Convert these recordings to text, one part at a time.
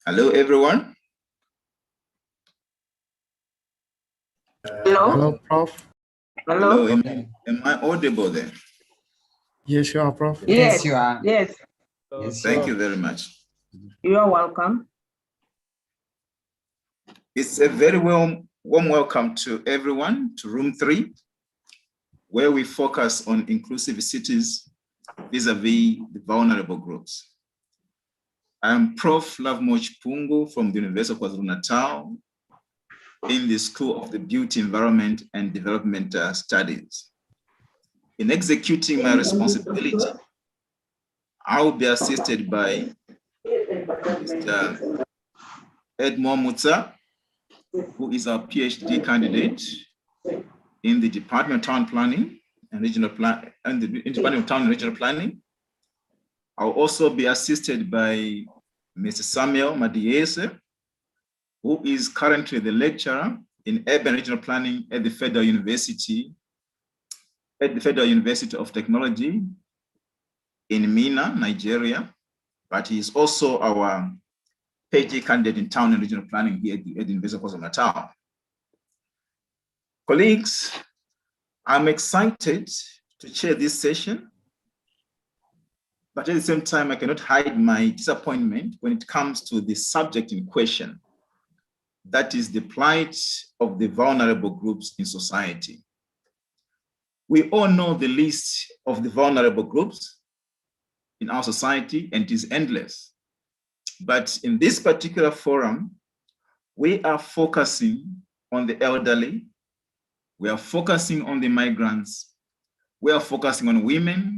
Hello, everyone. Hello? Hello, Prof. Hello? Am I audible there? Yes, you are, Prof. Yes, you are. Yes, Yes, Thank you very much. you are welcome. It's a very warm welcome to everyone to room 3, where we focus on inclusive cities vis-a-vis the vulnerable groups. I'm Prof. Lovemoch Pungu from the University of KwaZulu-Natal in the School of the Beauty, Environment and Development Studies. In executing my responsibility, I will be assisted by Mr. Edmond Mutsa, who is our PhD candidate in the Department of Town Planning and Regional Plan and the Department of Town and Regional Planning. I'll also be assisted by Mr. Samuel Madiese, who is currently the lecturer in Urban Regional Planning at the Federal University of Technology in Minna, Nigeria, but he is also our PhD candidate in Town and Regional Planning here at the University of KwaZulu-Natal. Colleagues, I'm excited to chair this session, but at the same time, I cannot hide my disappointment when it comes to the subject in question, that is the plight of the vulnerable groups in society. We all know the list of the vulnerable groups in our society, and it is endless. But in this particular forum, we are focusing on the elderly, we are focusing on the migrants, we are focusing on women,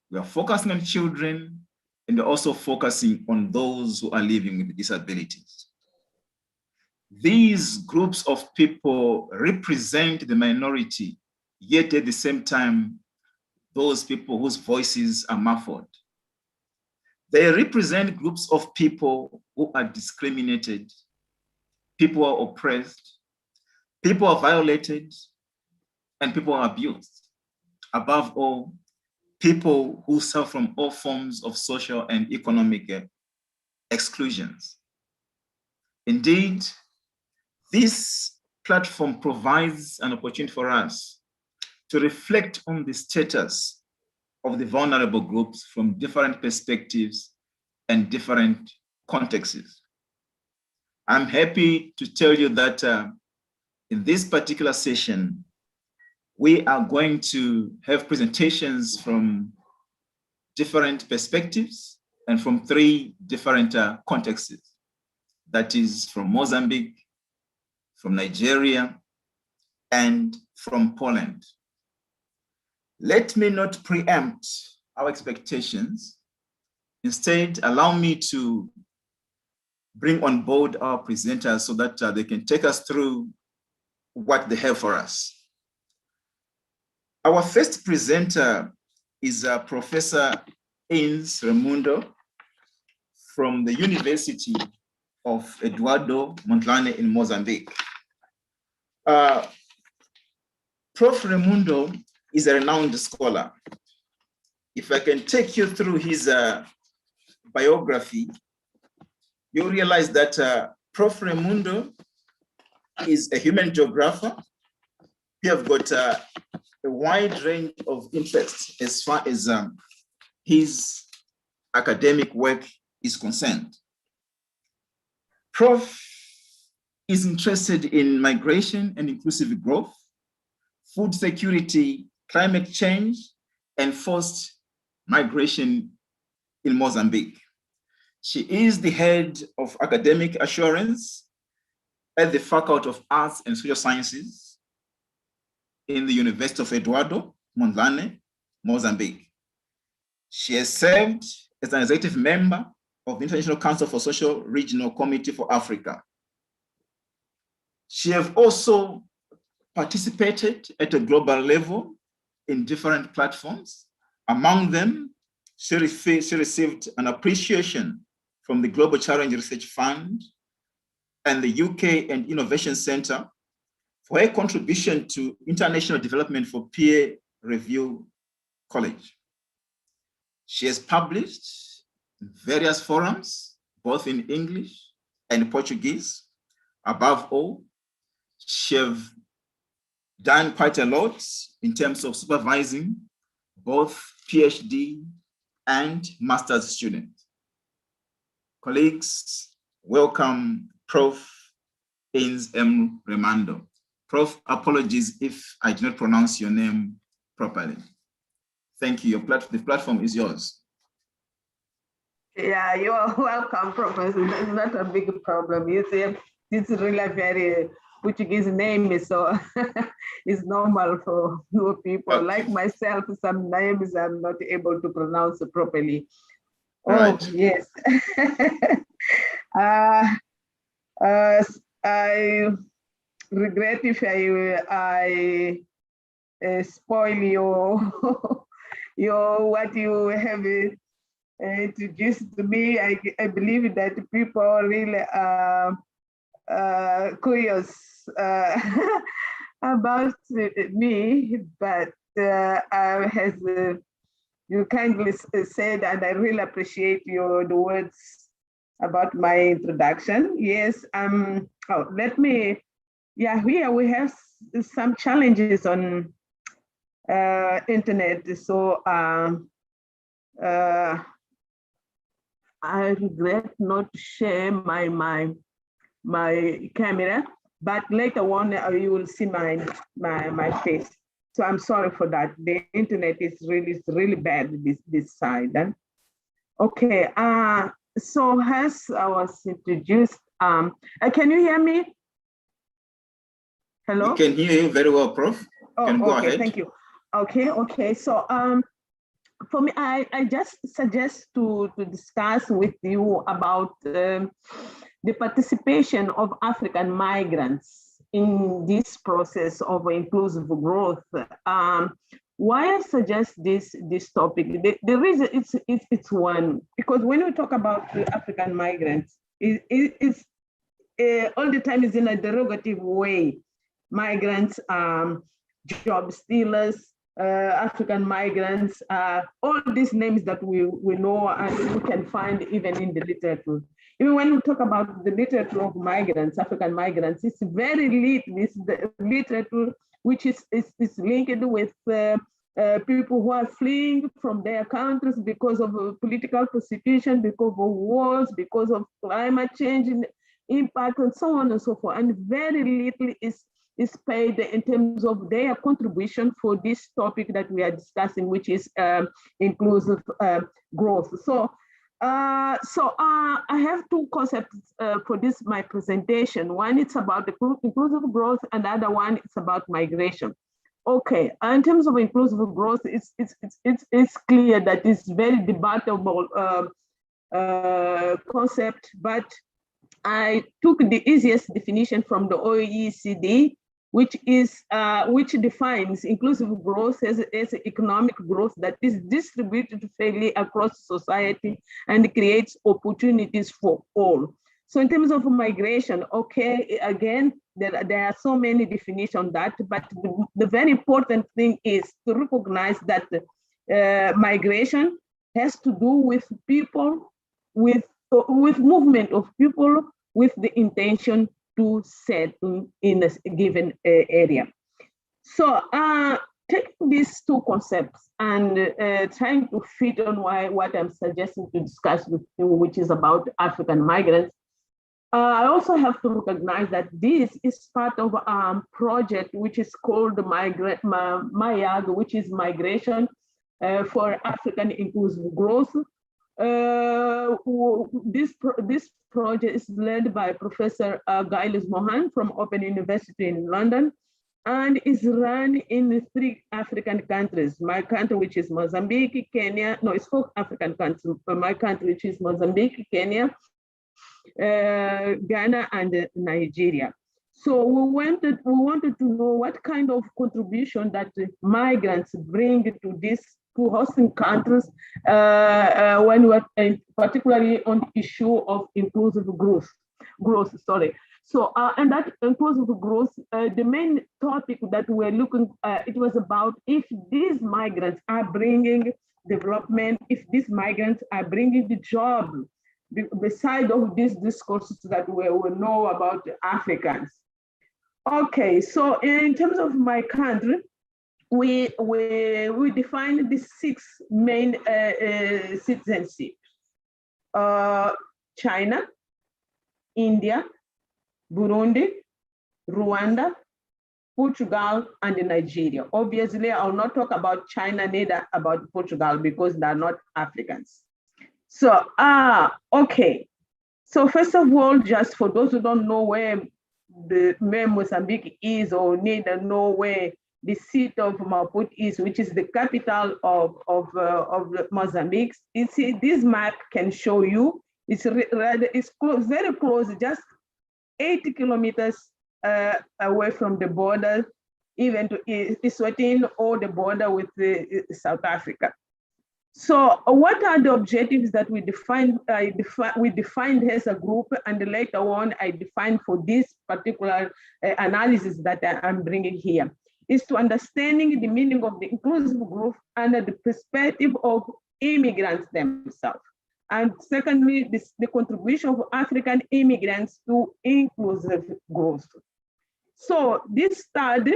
we are focusing on children, and we're also focusing on those who are living with disabilities. These groups of people represent the minority, yet at the same time, those people whose voices are muffled. They represent groups of people who are discriminated, people are oppressed, people are violated, and people are abused. Above all, people who suffer from all forms of social and economic exclusions. Indeed, this platform provides an opportunity for us to reflect on the status of the vulnerable groups from different perspectives and different contexts. I'm happy to tell you that in this particular session, we are going to have presentations from different perspectives and from 3 different contexts. That is from Mozambique, from Nigeria, and from Poland. Let me not preempt our expectations. Instead, allow me to bring on board our presenters so that they can take us through what they have for us. Our first presenter is Professor Ines Raimundo from the University of Eduardo Mondlane in Mozambique. Prof. Raimundo is a renowned scholar. If I can take you through his biography, you'll realize that Prof. Raimundo is a human geographer. He has got a wide range of interests as far as his academic work is concerned. Prof is interested in migration and inclusive growth, food security, climate change, and forced migration in Mozambique. She is the head of academic assurance at the Faculty of Arts and Social Sciences in the University of Eduardo Mondlane, Mozambique. She has served as an executive member of the International Council for Social Regional Committee for Africa. She has also participated at a global level in different platforms. Among them, she received an appreciation from the Global Challenge Research Fund and the UK and Innovation Center for her contribution to international development for peer review college. She has published in various forums, both in English and Portuguese. Above all, she have done quite a lot in terms of supervising both PhD and master's students. Colleagues, welcome Prof. Ins M. Remando. Prof, apologies if I did not pronounce your name properly. Thank you. The platform is yours. Yeah, you are welcome, Professor. It's not a big problem. You see, it's really very Portuguese name, so it's normal for new people. Okay. Like myself, some names I'm not able to pronounce properly. Right. Oh, yes. I regret if I spoil your what you have introduced to me. I believe that people really are curious about me, but as you kindly said, and I really appreciate the words about my introduction. Yes, let me, yeah, here we have some challenges on internet. So I regret not to share my camera, but later on you will see my face. So I'm sorry for that. The internet is really bad this side. Okay. So as I was introduced, can you hear me? Hello? We can hear you very well, Prof. Oh, can go okay, ahead. Thank you. Okay. So for me, I just suggest to discuss with you about the participation of African migrants in this process of inclusive growth. Why I suggest this topic? The reason it's one, because when we talk about the African migrants, it's all the time is in a derogative way. Migrants, job stealers, African migrants, all these names that we know and we can find even in the literature. Even when we talk about the literature of migrants, African migrants, it's very little. It's the literature which is linked with people who are fleeing from their countries because of political persecution, because of wars, because of climate change impact, and so on and so forth. And very little is paid in terms of their contribution for this topic that we are discussing, which is inclusive growth. So I have two concepts for this, my presentation. One, it's about the inclusive growth, and the other one, it's about migration. Okay, in terms of inclusive growth, it's clear that it's very debatable concept, but I took the easiest definition from the OECD, which defines inclusive growth as economic growth that is distributed fairly across society and creates opportunities for all. So in terms of migration, okay, again, there are so many definitions on that, but the very important thing is to recognize that migration has to do with people, with movement of people with the intention to settle in a given area. So taking these two concepts and trying to fit on what I'm suggesting to discuss with you, which is about African migrants, I also have to recognize that this is part of a project which is called MIAG, which is Migration for African Inclusive Growth. This project is led by Professor Gailis Mohan from Open University in London, and is run in 3 African countries. My country, which is Mozambique, Kenya. No, it's 4 African countries. My country, which is Mozambique, Kenya, Ghana, and Nigeria. So we wanted to know what kind of contribution that migrants bring to these 2 hosting countries when we're particularly on the issue of inclusive growth. So, and that inclusive growth, the main topic that we're looking at, it was about if these migrants are bringing development, if these migrants are bringing the job beside of these discourses that we know about Africans. Okay, so in terms of my country, we define the 6 main citizenships: China, India, Burundi, Rwanda, Portugal, and Nigeria. Obviously, I'll not talk about China, neither about Portugal, because they're not Africans. So, okay. So first of all, just for those who don't know where Mozambique is, or neither know where the seat of Maputo is, which is the capital of Mozambique, you see, this map can show you, it's very close, just 80 kilometers away from the border, even to Eswatini, or the border with South Africa. So what are the objectives that we defined? We defined as a group, and later on I defined for this particular analysis that I'm bringing here, is to understanding the meaning of the inclusive group under the perspective of immigrants themselves. And secondly, the contribution of African immigrants to inclusive growth. So this study,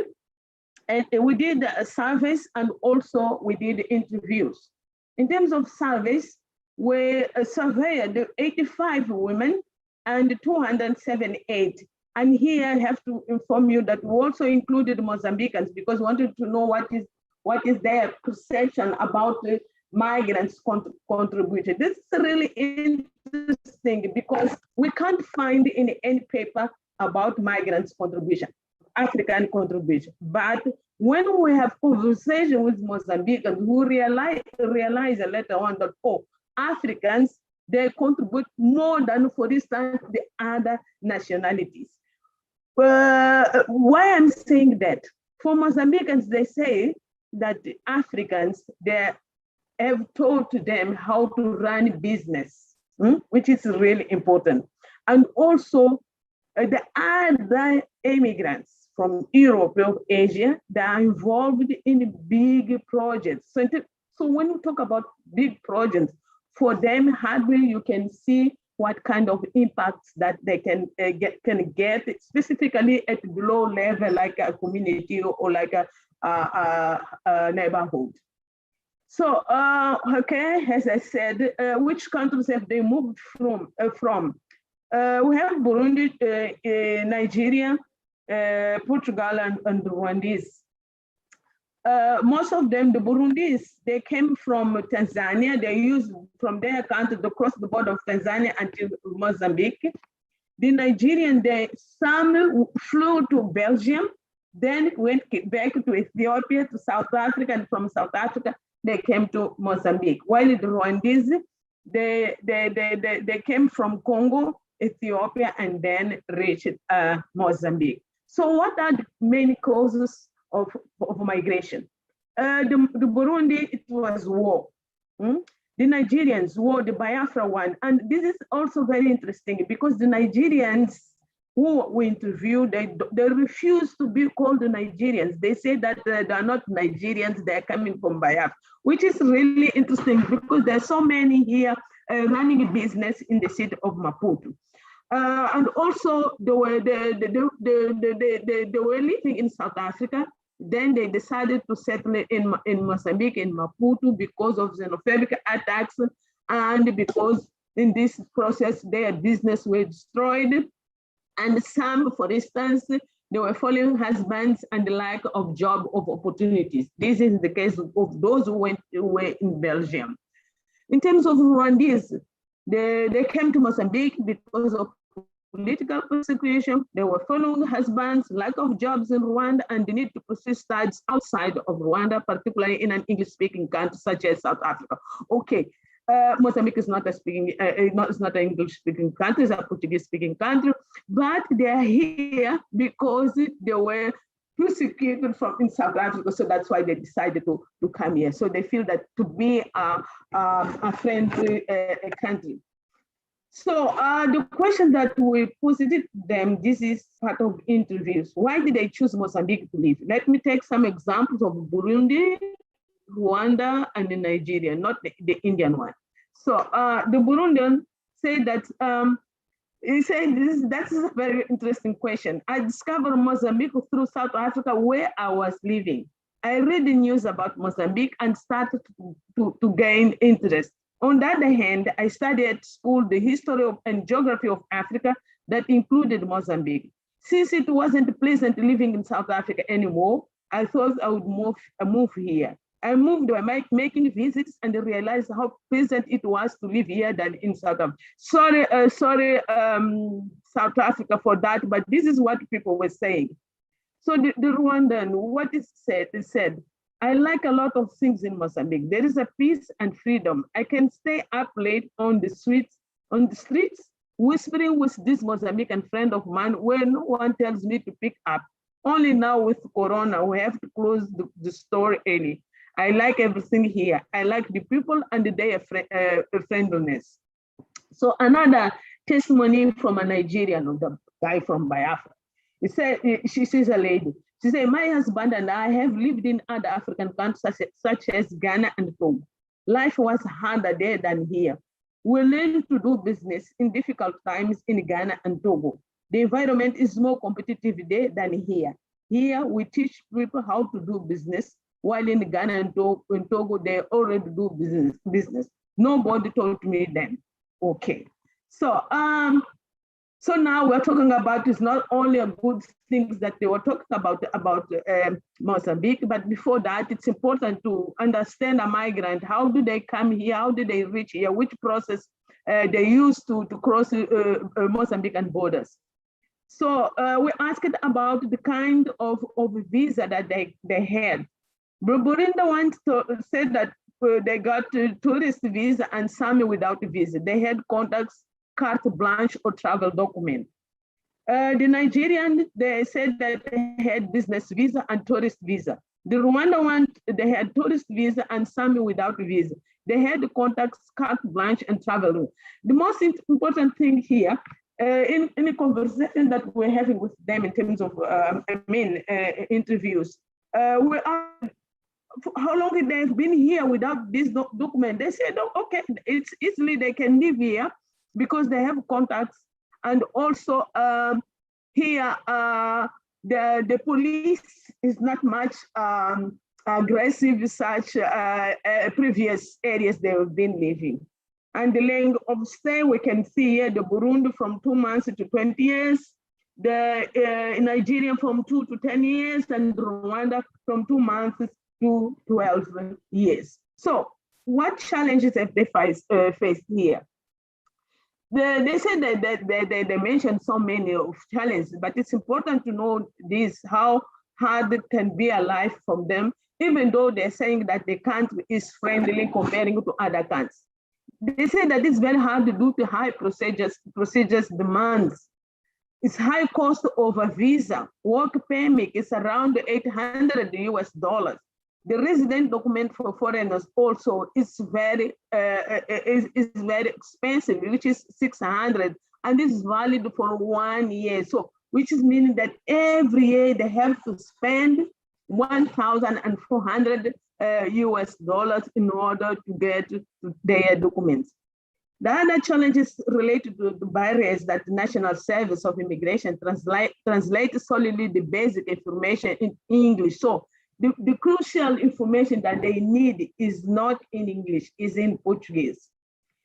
and we did surveys, and also we did interviews. In terms of surveys, we surveyed 85 women and 278. And here I have to inform you that we also included Mozambicans, because we wanted to know what is their perception about the migrants contributed. This is really interesting, because we can't find in any paper about migrants' contribution, African contribution. But when we have conversation with Mozambicans, who realize later on that, oh, Africans, they contribute more than, for instance, the other nationalities. Why I'm saying that? For Mozambicans, they say that the Africans, they have taught them how to run business, which is really important. And also, the other immigrants from Europe or Asia, they are involved in big projects. So when we talk about big projects, for them, hardly you can see what kind of impacts that they can get, specifically at the low level, like a community or like a neighborhood. So, okay, as I said, which countries have they moved from? We have Burundi, Nigeria, Portugal, and Rwandese. Most of them, the Burundis, they came from Tanzania. They used from their country to cross the border of Tanzania until Mozambique. The Nigerian, some flew to Belgium, then went back to Ethiopia, to South Africa, and from South Africa, they came to Mozambique. While the Rwandese, they came from Congo, Ethiopia, and then reached Mozambique. So what are the main causes of migration? The Burundi, it was war. The Nigerians, war, the Biafra one. And this is also very interesting, because the Nigerians who we interviewed, they refuse to be called the Nigerians. They say that they are not Nigerians, they're coming from Biafra, which is really interesting, because there are so many here running a business in the city of Maputo. And also they were living in South Africa. Then they decided to settle in Mozambique, in Maputo, because of xenophobic attacks, and because in this process their business were destroyed. And some, for instance, they were following husbands and the lack of job opportunities. This is the case of those who were in Belgium. In terms of Rwandese, they came to Mozambique because of political persecution. They were following husbands, lack of jobs in Rwanda, and the need to pursue studies outside of Rwanda, particularly in an English-speaking country such as South Africa. Okay, Mozambique is not an English-speaking country, it's a Portuguese-speaking country, but they are here because they were persecuted in South Africa, so that's why they decided to come here. So they feel that to be a friendly country. So the question that we posited them, this is part of interviews. Why did they choose Mozambique to live? Let me take some examples of Burundi, Rwanda, and Nigeria, not the Indian one. So the Burundian said that he said that is a very interesting question. I discovered Mozambique through South Africa where I was living. I read the news about Mozambique and started to gain interest. On the other hand, I studied at school the history and geography of Africa that included Mozambique. Since it wasn't pleasant living in South Africa anymore, I thought I would move here. I moved by making visits and realized how pleasant it was to live here than in South Africa. Sorry, South Africa for that, but this is what people were saying. So the Rwandan, what is said, I like a lot of things in Mozambique. There is a peace and freedom. I can stay up late on the streets, whispering with this Mozambican friend of mine when no one tells me to pick up. Only now with Corona, we have to close the store early. I like everything here. I like the people and their friendliness. So another testimony from a Nigerian, the guy from Biafra. He said, she's a lady. She said, my husband and I have lived in other African countries such as Ghana and Togo. Life was harder there than here. We learned to do business in difficult times in Ghana and Togo. The environment is more competitive there than here. Here, we teach people how to do business, while in Ghana and Togo, they already do business. Nobody taught me then. Okay. So now we're talking about is not only a good things that they were talking about Mozambique, but before that, it's important to understand a migrant. How do they come here? How do they reach here? Which process they use to cross Mozambican borders? So we asked about the kind of visa that they had. Burinda once said that they got a tourist visa and some without a visa. They had contacts, carte blanche or travel document. The Nigerian, they said that they had business visa and tourist visa. The Rwanda one, they had tourist visa and some without a visa. They had the contacts, carte blanche and travel. The most important thing here, in the conversation that we're having with them in terms of, interviews, we asked how long they've been here without this document. They said, oh, okay, it's easily they can live here because they have contacts. And also here, the police is not much aggressive such previous areas they have been living. And the length of stay, we can see here the Burundi from 2 months to 20 years, the Nigerian from 2 to 10 years, and Rwanda from 2 months to 12 years. So what challenges have they faced here? They said that they mentioned so many of challenges, but it's important to know this, how hard it can be a life from them, even though they're saying that the country is friendly comparing to other countries. They say that it's very hard due to high procedures demands. It's high cost of a visa. Work permit is around $800 US. The resident document for foreigners also is very expensive, which is $600, and this is valid for 1 year. So, which is meaning that every year they have to spend $1,400 US in order to get their documents. The other challenges related to the barriers that the National Service of Immigration translate solely the basic information in English. So the crucial information that they need is not in English, is in Portuguese.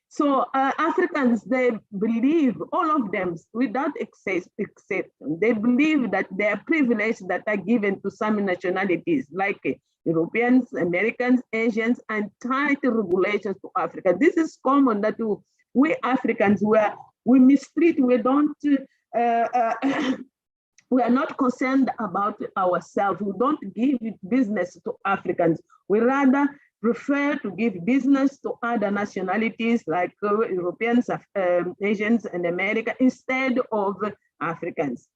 So Africans, they believe, all of them, without exception, they believe that they are privileges that are given to some nationalities, like Europeans, Americans, Asians, and tight regulations to Africa. This is common that we Africans, we mistreat, we don't, we are not concerned about ourselves. We don't give business to Africans. We rather prefer to give business to other nationalities like Europeans, Asians, and America instead of Africans.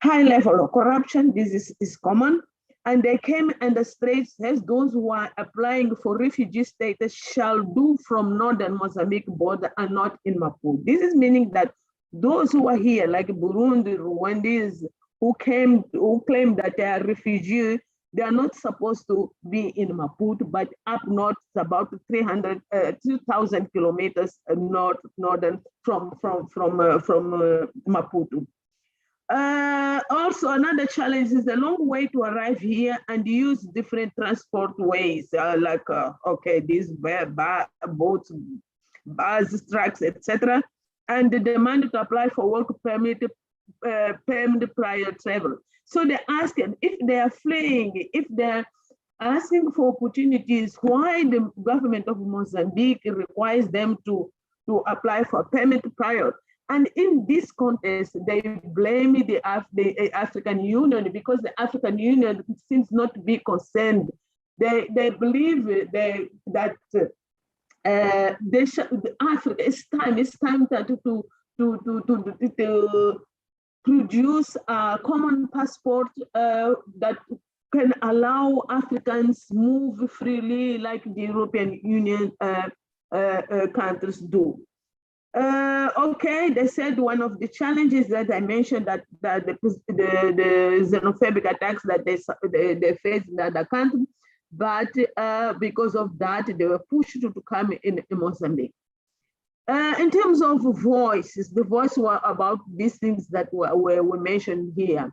High level of corruption, this is common. And they came and the straits as those who are applying for refugee status shall do from northern Mozambique border and not in Maputo. This is meaning that those who are here, like Burundi, Rwandese, who claim that they are refugees, They are not supposed to be in Maputo, but up north, it's about 2,000 kilometers northern from Maputo. Also, another challenge is the long way to arrive here and use different transport ways, these boats, buses, trucks, etc. And the demand to apply for work permit prior travel. So they're asking if they are fleeing, if they're asking for opportunities, why the government of Mozambique requires them to apply for permit prior. And in this context, they blame the African Union because the African Union seems not to be concerned. They believe that Africa, it's time to produce a common passport that can allow Africans move freely like the European Union countries do. They said one of the challenges that I mentioned that the xenophobic attacks that they faced in other countries, but because of that, they were pushed to come in Mozambique. In terms of voices, the voice were about these things that were mentioned here.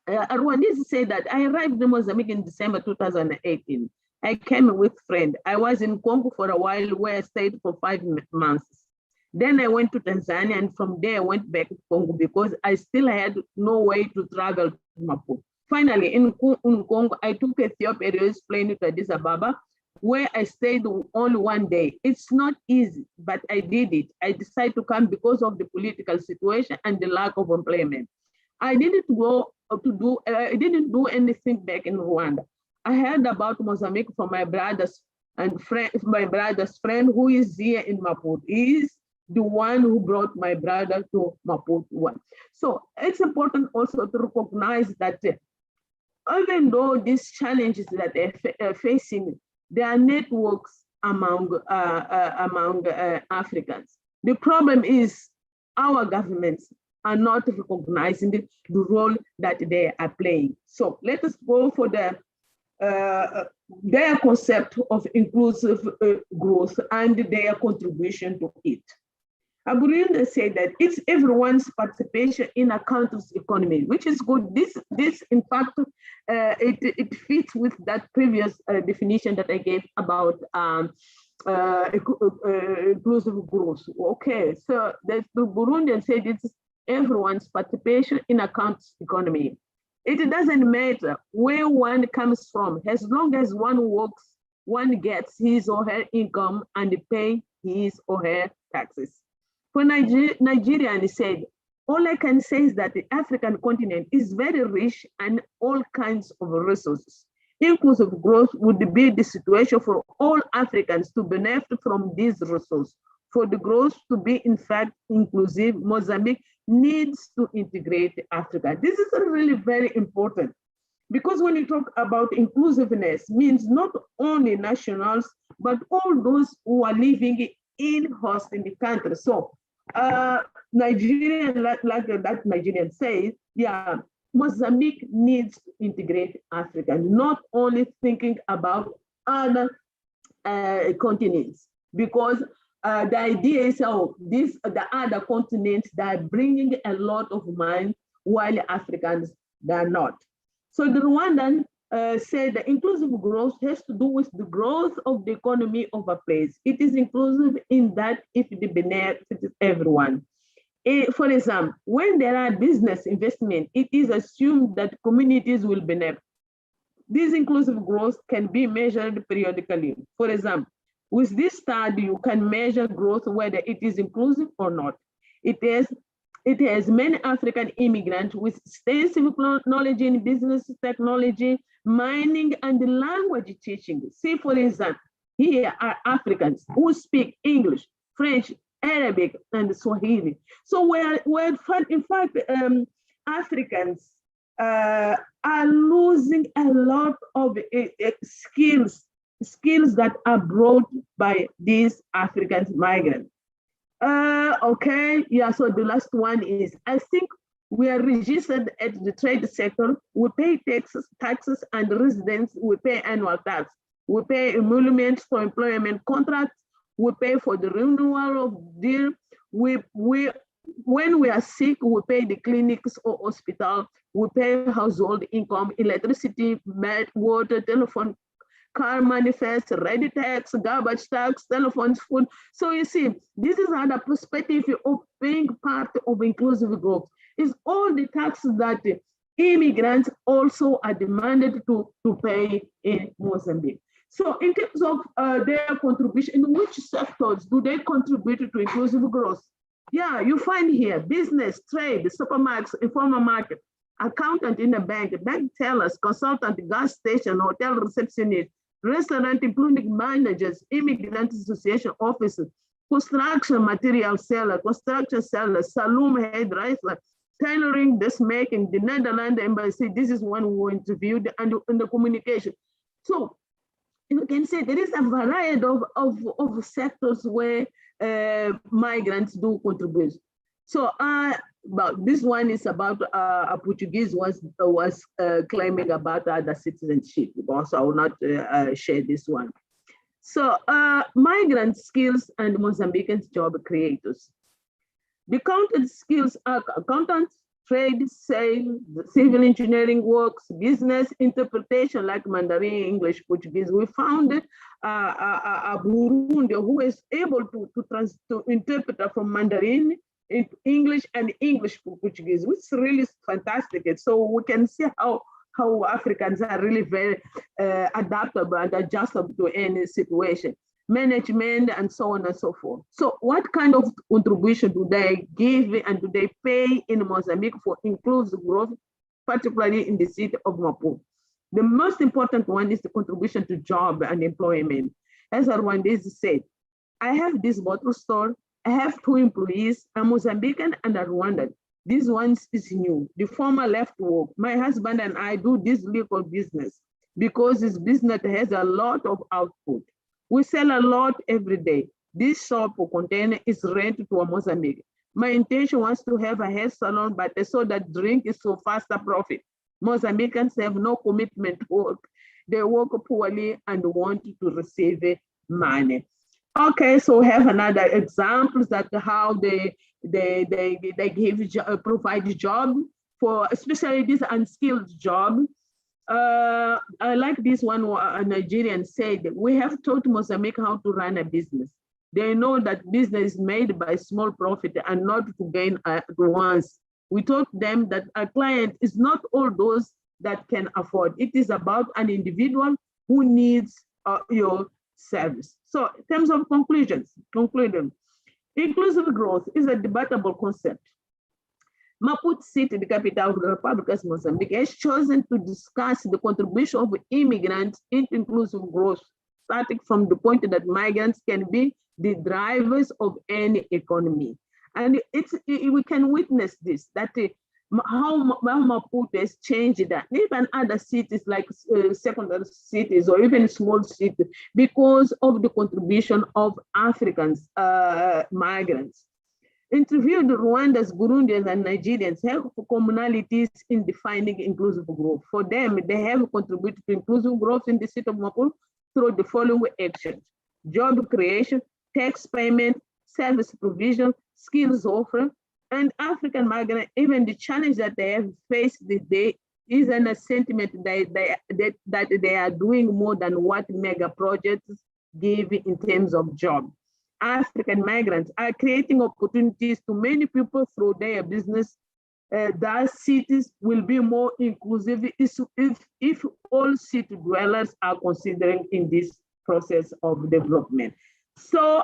Rwandese say that I arrived in Mozambique in December 2018. I came with a friend. I was in Congo for a while where I stayed for 5 months. Then I went to Tanzania, and from there I went back to Congo because I still had no way to travel to Maputo. Finally, in Congo, I took Ethiopia Airways plane to Addis Ababa, where I stayed only 1 day. It's not easy, but I did it. I decided to come because of the political situation and the lack of employment. I didn't do anything back in Rwanda. I heard about Mozambique from my brother's friend who is here in Maputo. He is the one who brought my brother to Maputo. So it's important also to recognize that even though these challenges that they're facing, there are networks among Africans. The problem is our governments are not recognizing the role that they are playing. So let us go for their concept of inclusive growth and their contribution to it. Aburinda said that it's everyone's participation in a country's economy, which is good. This in fact, it fits with that previous definition that I gave about inclusive growth. Okay, so the Burundian said it's everyone's participation in a country's economy. It doesn't matter where one comes from, as long as one works, one gets his or her income and pay his or her taxes. For Nigerian said, all I can say is that the African continent is very rich and all kinds of resources. Inclusive growth would be the situation for all Africans to benefit from these resources. For the growth to be in fact inclusive, Mozambique needs to integrate Africa. This is really very important because when you talk about inclusiveness, means not only nationals, but all those who are living in host in the country. So Nigerian, like that Nigerian says, yeah, Mozambique needs to integrate Africa, not only thinking about other continents, because the idea is, the other continents that are bringing a lot of money, while Africans, they are not. So the Rwandan said that inclusive growth has to do with the growth of the economy of a place. It is inclusive in that if it benefits everyone. For example, when there are business investment, it is assumed that communities will benefit. This inclusive growth can be measured periodically. For example, with this study, you can measure growth whether it is inclusive or not. It has many African immigrants with extensive knowledge in business, technology, mining, and language teaching. See, for example, here are Africans who speak English, French, Arabic, and Swahili. So in fact, Africans are losing a lot of skills that are brought by these African migrants. So the last one is, I think We are registered at the trade sector. We pay taxes, and residents, we pay annual tax. We pay emoluments for employment contracts. We pay for the renewal of deal. When we are sick, we pay the clinics or hospital. We pay household income, electricity, water, telephone, car manifest, ready tax, garbage tax, telephones, food. So you see, this is another perspective of being part of inclusive growth. Is all the taxes that immigrants also are demanded to pay in Mozambique. So in terms of their contribution, in which sectors do they contribute to inclusive growth? Yeah, you find here business, trade, supermarkets, informal market, accountant in a bank tellers, consultant, gas station, hotel receptionist, restaurant including managers, immigrant association officers, construction material seller, construction seller, saloon hairdresser, tailoring, dressmaking, the Netherlands embassy. This is one we interviewed, and in the communication. So you can say there is a variety of sectors where migrants do contribute. So but this one is about a Portuguese was claiming about other citizenship. Also, I will not share this one. So migrant skills and Mozambicans job creators. The counted skills are accountants, trade, sales, civil engineering works, business, interpretation like Mandarin, English, Portuguese. We found a Burundi who is able to interpret from Mandarin into English and English to Portuguese, which is really fantastic. So we can see how Africans are really very adaptable and adjustable to any situation, management, and so on and so forth. So what kind of contribution do they give and do they pay in Mozambique for inclusive growth, particularly in the city of Maputo? The most important one is the contribution to job and employment. As Rwandese said, I have this bottle store, I have 2 employees, a Mozambican and a Rwandan. This one is new. The former left work. My husband and I do this local business because this business has a lot of output. We sell a lot every day. This shop or container is rented to a Mozambique. My intention was to have a hair salon, but I saw that drink is so faster profit. Mozambicans have no commitment to work. They work poorly and want to receive money. Okay, so we have another examples that how they provide job for especially this unskilled job. I like this one. A Nigerian said, we have taught Mozambique how to run a business. They know that business is made by small profit and not to gain at once. We taught them that a client is not all those that can afford. It is about an individual who needs your service. So in terms of conclusion, inclusive growth is a debatable concept. Maputo City, the capital of the Republic of Mozambique, has chosen to discuss the contribution of immigrants into inclusive growth, starting from the point that migrants can be the drivers of any economy. And we can witness this, that how Maputo has changed that, even other cities like secondary cities or even small cities, because of the contribution of Africans, migrants. Interviewed Rwandans, Burundians, and Nigerians help communalities in defining inclusive growth. For them, they have contributed to inclusive growth in the city of Maputo through the following actions: job creation, tax payment, service provision, skills offer, and African migrants. Even the challenge that they have faced today is a sentiment that they are doing more than what mega projects give in terms of job. African migrants are creating opportunities to many people through their business. Thus, cities will be more inclusive if all city dwellers are considering in this process of development. So,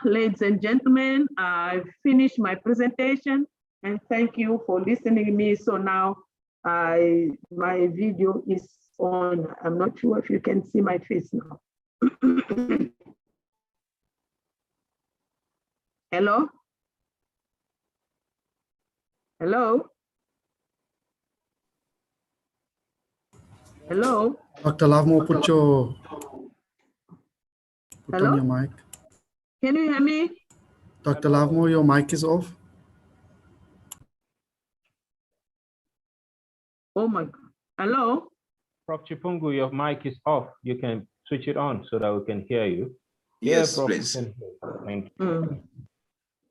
ladies and gentlemen, I've finished my presentation and thank you for listening to me. So now my video is on. I'm not sure if you can see my face now. Hello? Hello? Hello? Dr. Lavmo, put Hello? on your mic. Can you hear me? Dr. Lavmo, your mic is off. Oh my God. Hello? Prof. Chipungu, your mic is off. You can switch it on so that we can hear you. Yes, Prof, please. we can hear you. Thank you.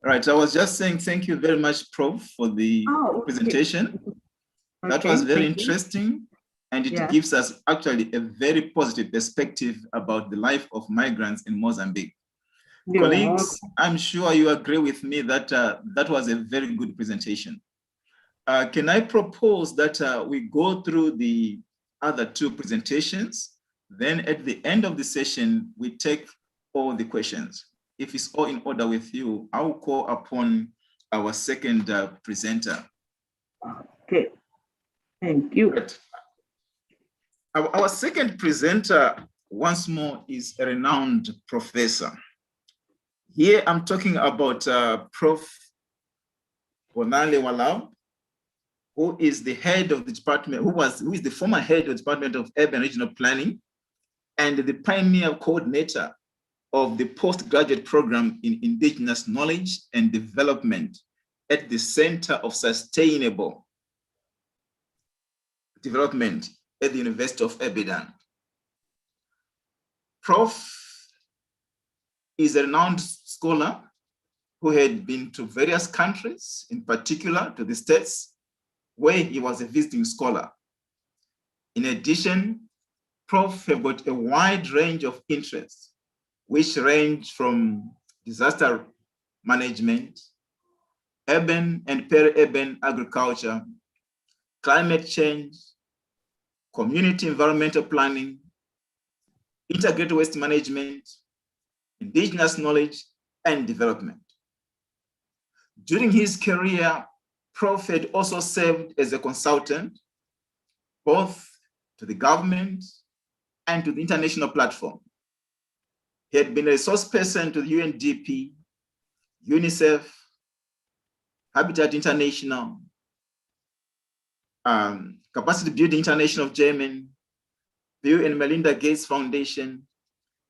Right, I was just saying thank you very much, Prof, for the presentation. That was very interesting, and it gives us actually a very positive perspective about the life of migrants in Mozambique. Colleagues, I'm sure you agree with me that that was a very good presentation. Can I propose that we go through the other two presentations, then at the end of the session, we take all the questions. If it's all in order with you, I will call upon our second presenter. Okay, thank you. Right. Our second presenter, once more, is a renowned professor. Here I'm talking about Prof. Bonale Walab, who is the head of the department, who is the former head of the Department of Urban Regional Planning and the pioneer coordinator of the postgraduate program in Indigenous Knowledge and Development at the Center of Sustainable Development at the University of Ibadan. Prof is a renowned scholar who had been to various countries, in particular to the States, where he was a visiting scholar. In addition, Prof have got a wide range of interests, which range from disaster management, urban and peri-urban agriculture, climate change, community environmental planning, integrated waste management, indigenous knowledge, and development. During his career, Prof had also served as a consultant, both to the government and to the international platform. He had been a resource person to the UNDP, UNICEF, Habitat International, Capacity Building International of Germany, Bill and Melinda Gates Foundation,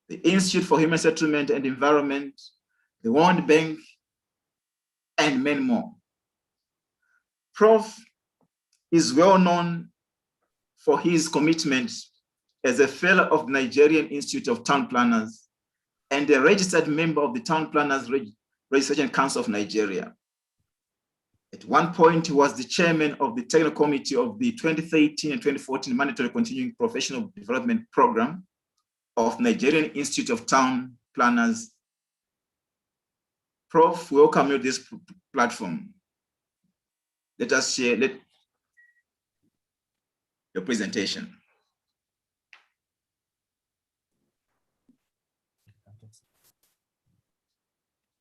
the Institute for Human Settlement and Environment, the World Bank, and many more. Prof is well known for his commitment as a fellow of the Nigerian Institute of Town Planners and a registered member of the Town Planners Registration Council of Nigeria. At one point, he was the chairman of the technical committee of the 2013 and 2014 Mandatory Continuing Professional Development Program of Nigerian Institute of Town Planners. Prof, welcome you to this platform. Let us share your presentation.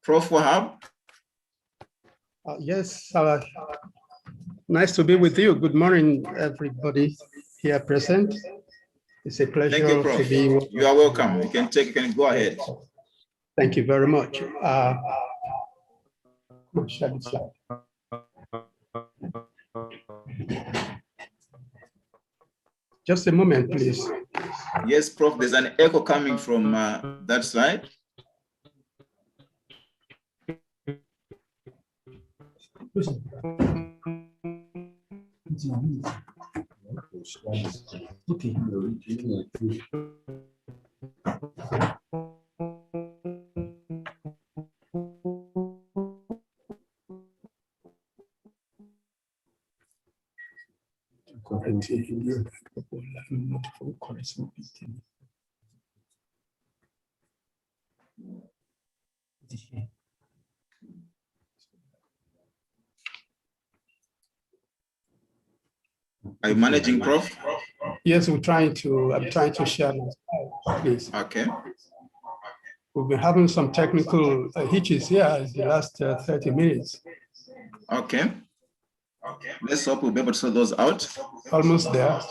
Prof Wahab. Yes, nice to be with you. Good morning, everybody here present. It's a pleasure. Thank you, Prof. To be with you are welcome. You can go ahead. Thank you very much. Share the slide. Just a moment, please. Yes, Prof. There's an echo coming from that side. Okay. Are you managing, Prof? Yes, I'm trying to share my slide, please. Okay. We've been having some technical hitches here the last 30 minutes. Okay. Let's hope we'll be able to sort those out. Almost there.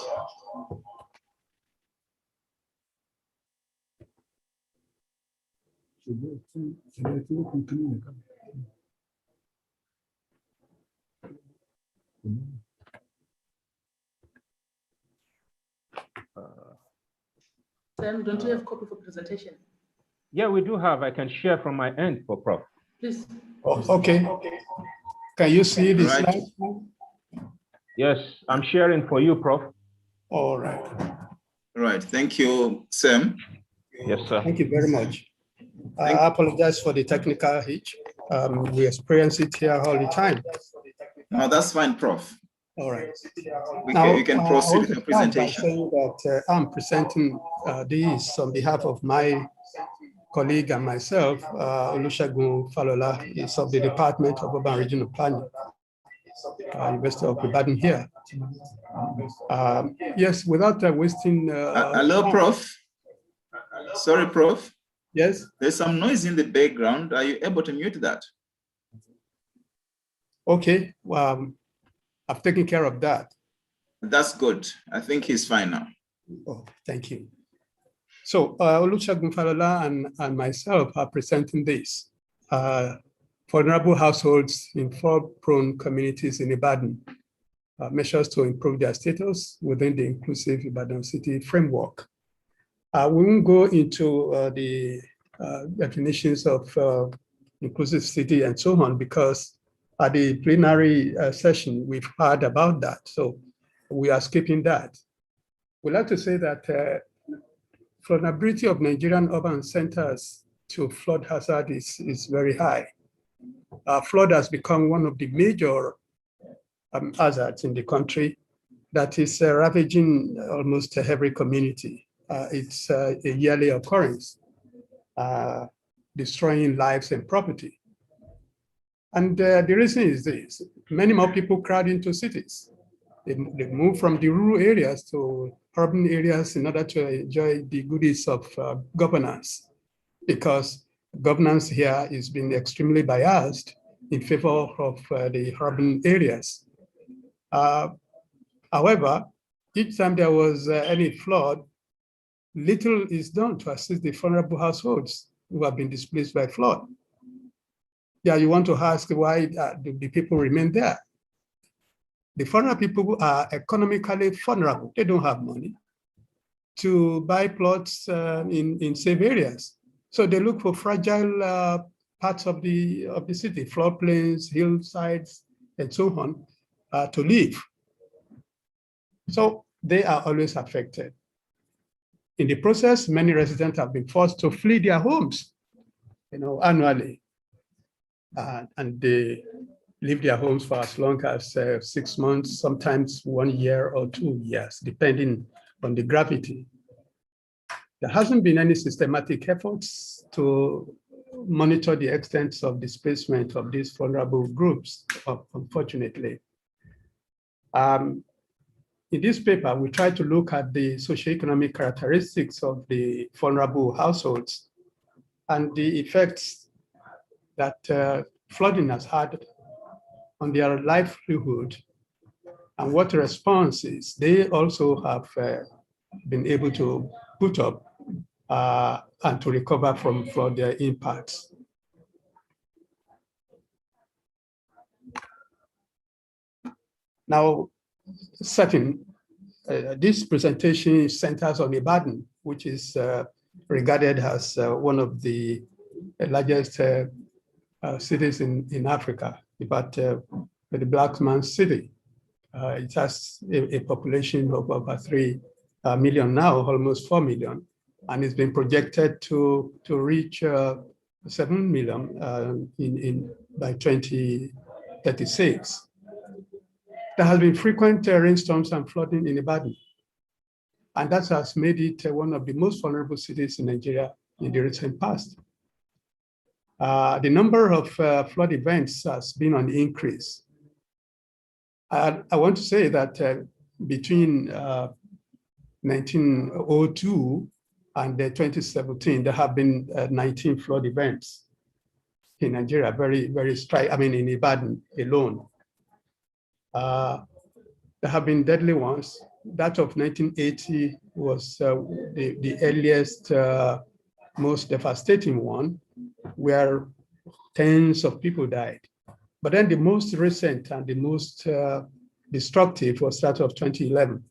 Sam, don't you have a copy for presentation? Yeah, we do have. I can share from my end for Prof. Please. Oh, okay. Can you see the slide? Yes, I'm sharing for you, Prof. All right. Right. Thank you, Sam. Yes, sir. Thank you very much. I apologize for the technical hitch. We experience it here all the time. No, that's fine, Prof. All right. You can proceed with your presentation. Saying that I'm presenting this on behalf of my colleague and myself, Olusegun Falola, is of the Department of Urban Regional Planning, University of Ibadan here. Yes, without wasting. Hello, time. Prof. Sorry, Prof. Yes. There's some noise in the background. Are you able to mute that? Okay. I've taken care of that. That's good. I think he's fine now. Oh, thank you. So Olusegun Falola and myself are presenting this. Vulnerable households in flood-prone communities in Ibadan, measures to improve their status within the inclusive Ibadan city framework. We won't go into the definitions of inclusive city and so on, because at the plenary session, we've heard about that. So we are skipping that. We'd like to say that vulnerability of Nigerian urban centers to flood hazard is very high. Flood has become one of the major hazards in the country that is ravaging almost every community. It's a yearly occurrence, destroying lives and property. And the reason is this: many more people crowd into cities. They move from the rural areas to urban areas in order to enjoy the goodies of governance, because governance here is being extremely biased in favor of the urban areas. However, each time there was any flood, little is done to assist the vulnerable households who have been displaced by flood. Yeah, you want to ask why do the people remain there? The vulnerable people are economically vulnerable. They don't have money to buy plots in safe areas. So they look for fragile parts of the city, floodplains, hillsides, and so on, to live. So they are always affected. In the process, many residents have been forced to flee their homes, annually. And they leave their homes for as long as 6 months, sometimes 1 year or 2 years, depending on the gravity. There hasn't been any systematic efforts to monitor the extent of displacement of these vulnerable groups, unfortunately. In this paper, we try to look at the socioeconomic characteristics of the vulnerable households and the effects that flooding has had on their livelihood and what responses they also have been able to put up and to recover from their impacts. Now, this presentation centers on Ibadan, which is regarded as one of the largest cities in Africa, but the Black man's city. It has a population of over 3 million now, almost 4 million, and it's been projected to reach 7 million by 2036. There has been frequent rainstorms and flooding in Ibadan, and that has made it one of the most vulnerable cities in Nigeria in the recent past. The number of flood events has been on the increase. I want to say that between 1902 and 2017, there have been 19 flood events in Nigeria, in Ibadan alone. There have been deadly ones. That of 1980 was the earliest, most devastating one, where tens of people died. But then the most recent and the most destructive was that of 2011,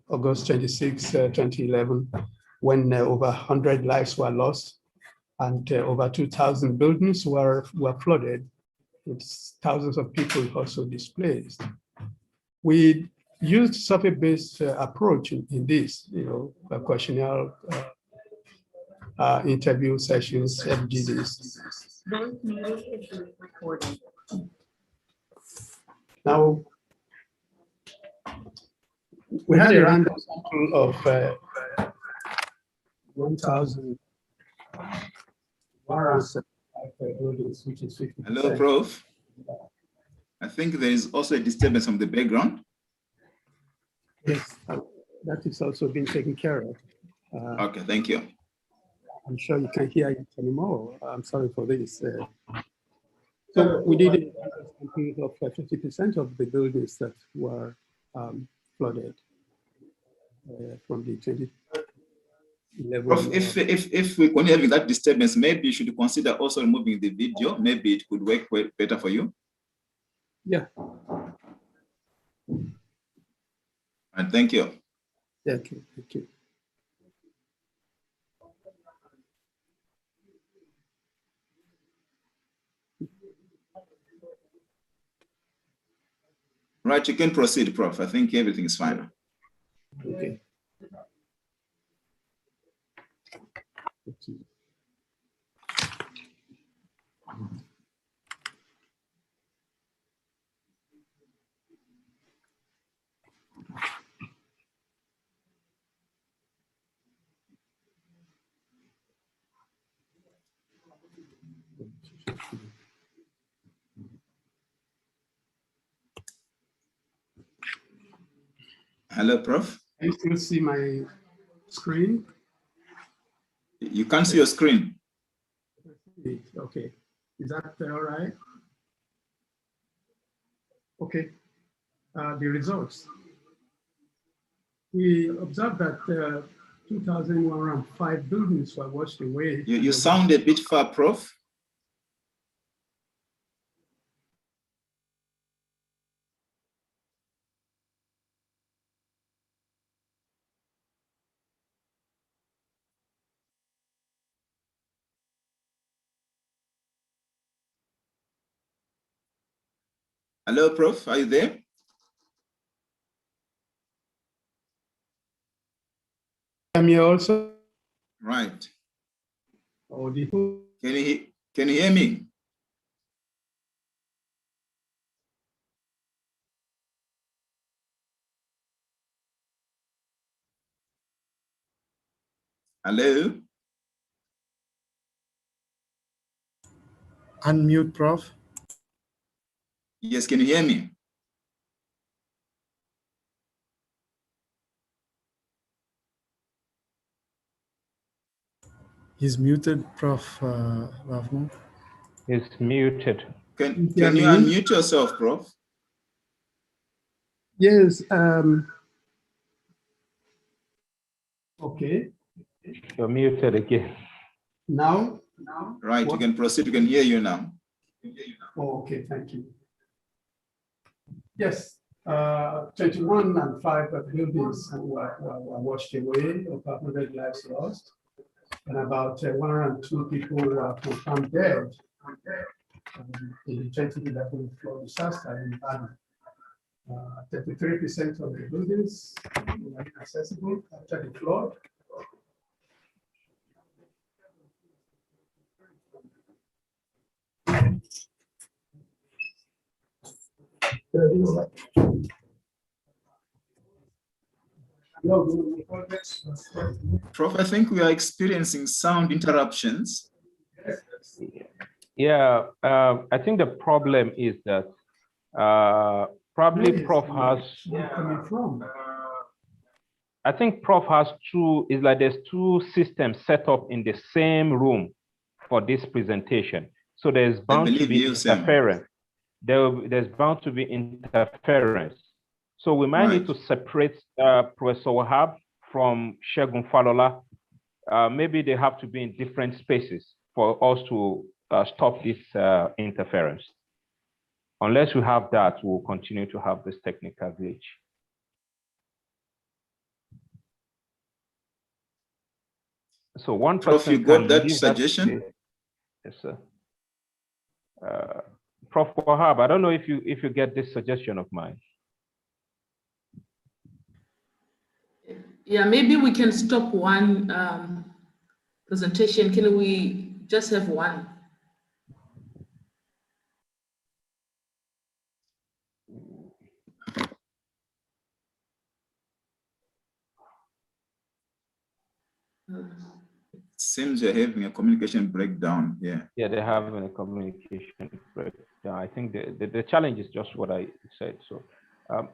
August 26, 2011, when over 100 lives were lost and over 2,000 buildings were flooded, with thousands of people also displaced. We used survey-based approach in this, a questionnaire, interview sessions, FGDs. Now, we had a random sample of 1,175 buildings, which is 50%. Hello, Prof. I think there is also a disturbance from the background. Yes, that is also being taken care of. Okay, thank you. I'm sure you can't hear it anymore. I'm sorry for this. So we did a sample of 50% of the buildings that were flooded from the 2011. Prof, if we're going to have that disturbance, maybe you should consider also removing the video. Maybe it could work better for you. Yeah. And thank you. Yeah, okay, thank you. Right, you can proceed, Prof. I think everything is fine. Okay. Hello, Prof. Can you still see my screen? You can't see your screen. Okay, is that all right? Okay, the results. We observed that 2,105 buildings were washed away. You sound a bit far, Prof. Hello, Prof. Are you there? I'm here also. Right. Oh, the can you hear me? Hello? Unmute, Prof. Yes, can you hear me? He's muted, Prof. Ravmo. It's muted. Can you unmute yourself, Prof? Yes. Okay. You're muted again. Now? Right, you can proceed. We can hear you now. Oh, okay, thank you. Yes, 21 and 5 buildings were washed away, over 100 lives lost, and about 102 people were confirmed dead in the 2011 flood disaster in Ghana. 33% of the buildings were inaccessible after the flood. Prof, I think we are experiencing sound interruptions. Yeah, I think the problem is that probably Prof has. I think Prof has there's two systems set up in the same room for this presentation. So there's bound to be interference. There's bound to be interference. So we might need to separate Professor Wahab from Segun Falola. Maybe they have to be in different spaces for us to stop this interference. Unless we have that, we'll continue to have this technical glitch. So one person. Prof, you got that suggestion? Yes, sir. Prof Wahab, I don't know if you get this suggestion of mine. Yeah, maybe we can stop one presentation. Can we just have one? Seems you're having a communication breakdown. Yeah. Yeah, they're having a communication breakdown. I think the challenge is just what I said. So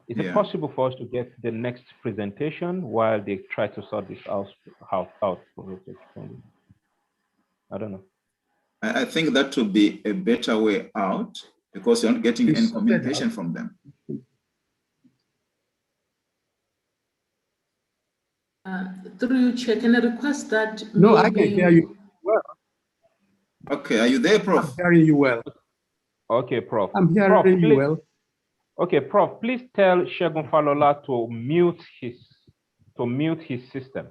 is it possible for us to get the next presentation while they try to sort this out? I don't know. I think that would be a better way out because you're not getting any communication from them. Through you, Chair, can I request that? No, I can hear you well. Okay, are you there, Prof? I'm hearing you well. Okay, Prof. I'm hearing you well. Okay, Prof, please tell Segun Falola to mute his system.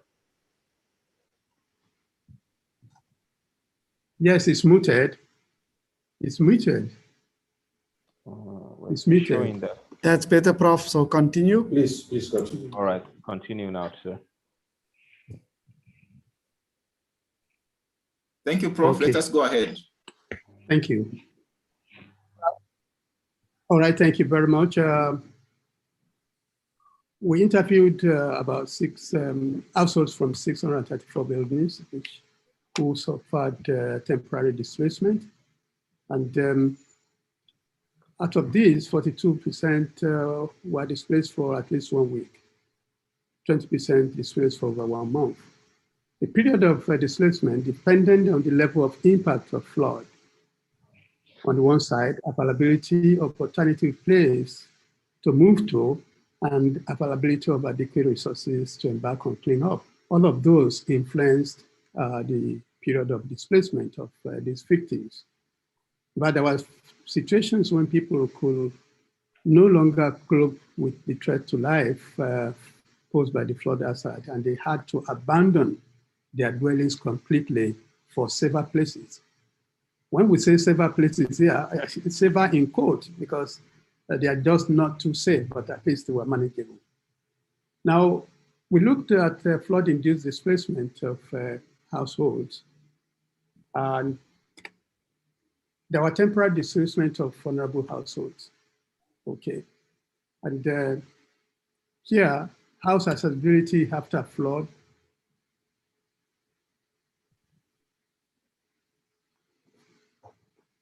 Yes, it's muted. It's muted. It's muted. That. That's better, Prof. So continue. Please continue. All right, continue now, sir. Thank you, Prof. Okay. Let us go ahead. Thank you. All right, thank you very much. We interviewed about 6 households from 634 buildings, who suffered temporary displacement. And out of these, 42% were displaced for at least 1 week, 20% displaced for over 1 month. The period of displacement depended on the level of impact of flood. On the one side, availability of alternative place to move to and availability of adequate resources to embark on cleanup. All of those influenced the period of displacement of these victims. But there were situations when people could no longer cope with the threat to life posed by the flood hazard, and they had to abandon their dwellings completely for safer places. When we say safer places here, safer in quote, because they are just not too safe, but at least they were manageable. Now, we looked at flood-induced displacement of households, and there were temporary displacement of vulnerable households. Okay, and here, house accessibility after flood.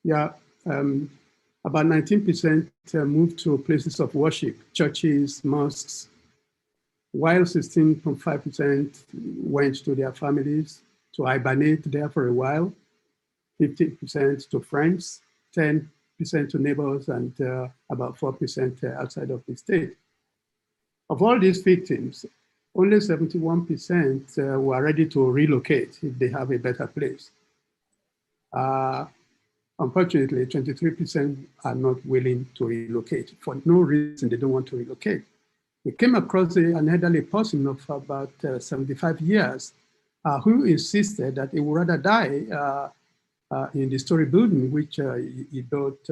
Yeah, about 19% moved to places of worship, churches, mosques, while 16.5% went to their families to hibernate there for a while, 15% to friends, 10% to neighbors, and about 4% outside of the state. Of all these victims, only 71% were ready to relocate if they have a better place. Unfortunately, 23% are not willing to relocate. For no reason, they don't want to relocate. We came across an elderly person of about 75 years who insisted that he would rather die in the story building, which he built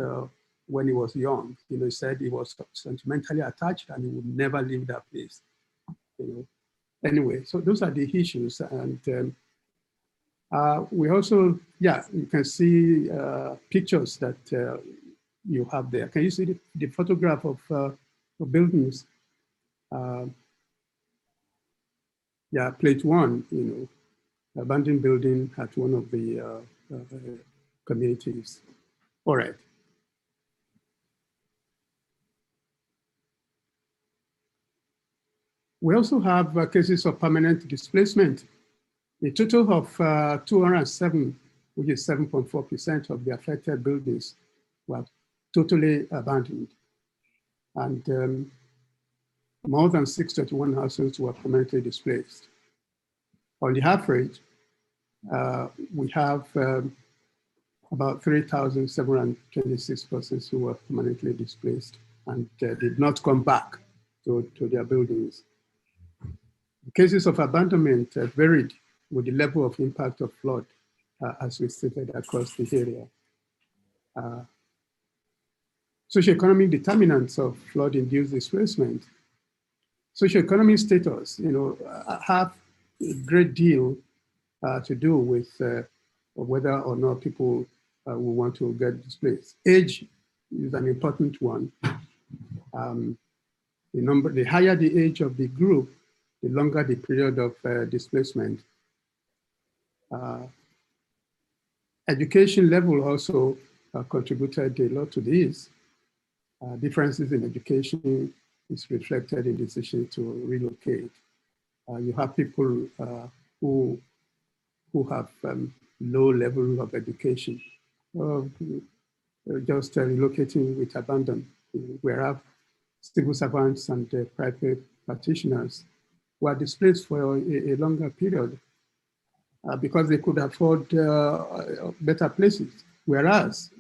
when he was young. You know, he said he was sentimentally attached and he would never leave that place. You know. Anyway, so those are the issues. And we also, yeah, you can see pictures that you have there. Can you see the photograph of buildings? Yeah, plate 1, you know, abandoned building at one of the communities. All right. We also have cases of permanent displacement. A total of 207, which is 7.4% of the affected buildings, were totally abandoned. And more than 631 households were permanently displaced. On the average, we have about 3,726 persons who were permanently displaced and did not come back to their buildings. The cases of abandonment varied with the level of impact of flood, as we stated across the area. Socioeconomic determinants of flood-induced displacement. socioeconomic status, have a great deal to do with whether or not people will want to get displaced. Age is an important one. The higher the age of the group, the longer the period of displacement. Education level also contributed a lot to this. Differences in education is reflected in decision to relocate. You have people who have low level of education, just relocating with abandon, whereas civil servants and private practitioners were displaced for a longer period because they could afford better places, whereas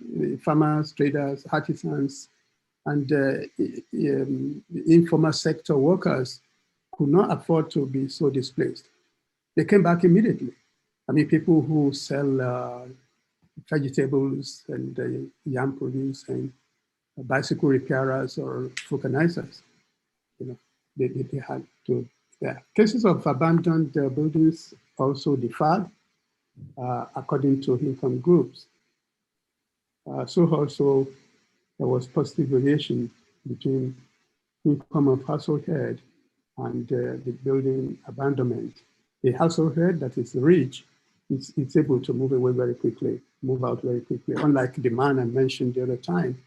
farmers, traders, artisans, and informal sector workers could not afford to be so displaced. They came back immediately. I mean, people who sell vegetables and yam produce and bicycle repairers or vulcanizers, they had to. Yeah. Cases of abandoned buildings also differed according to income groups. So also there was positive variation between income of household head and the building abandonment. The household head that is rich, it's able to move away very quickly, move out very quickly, unlike the man I mentioned the other time,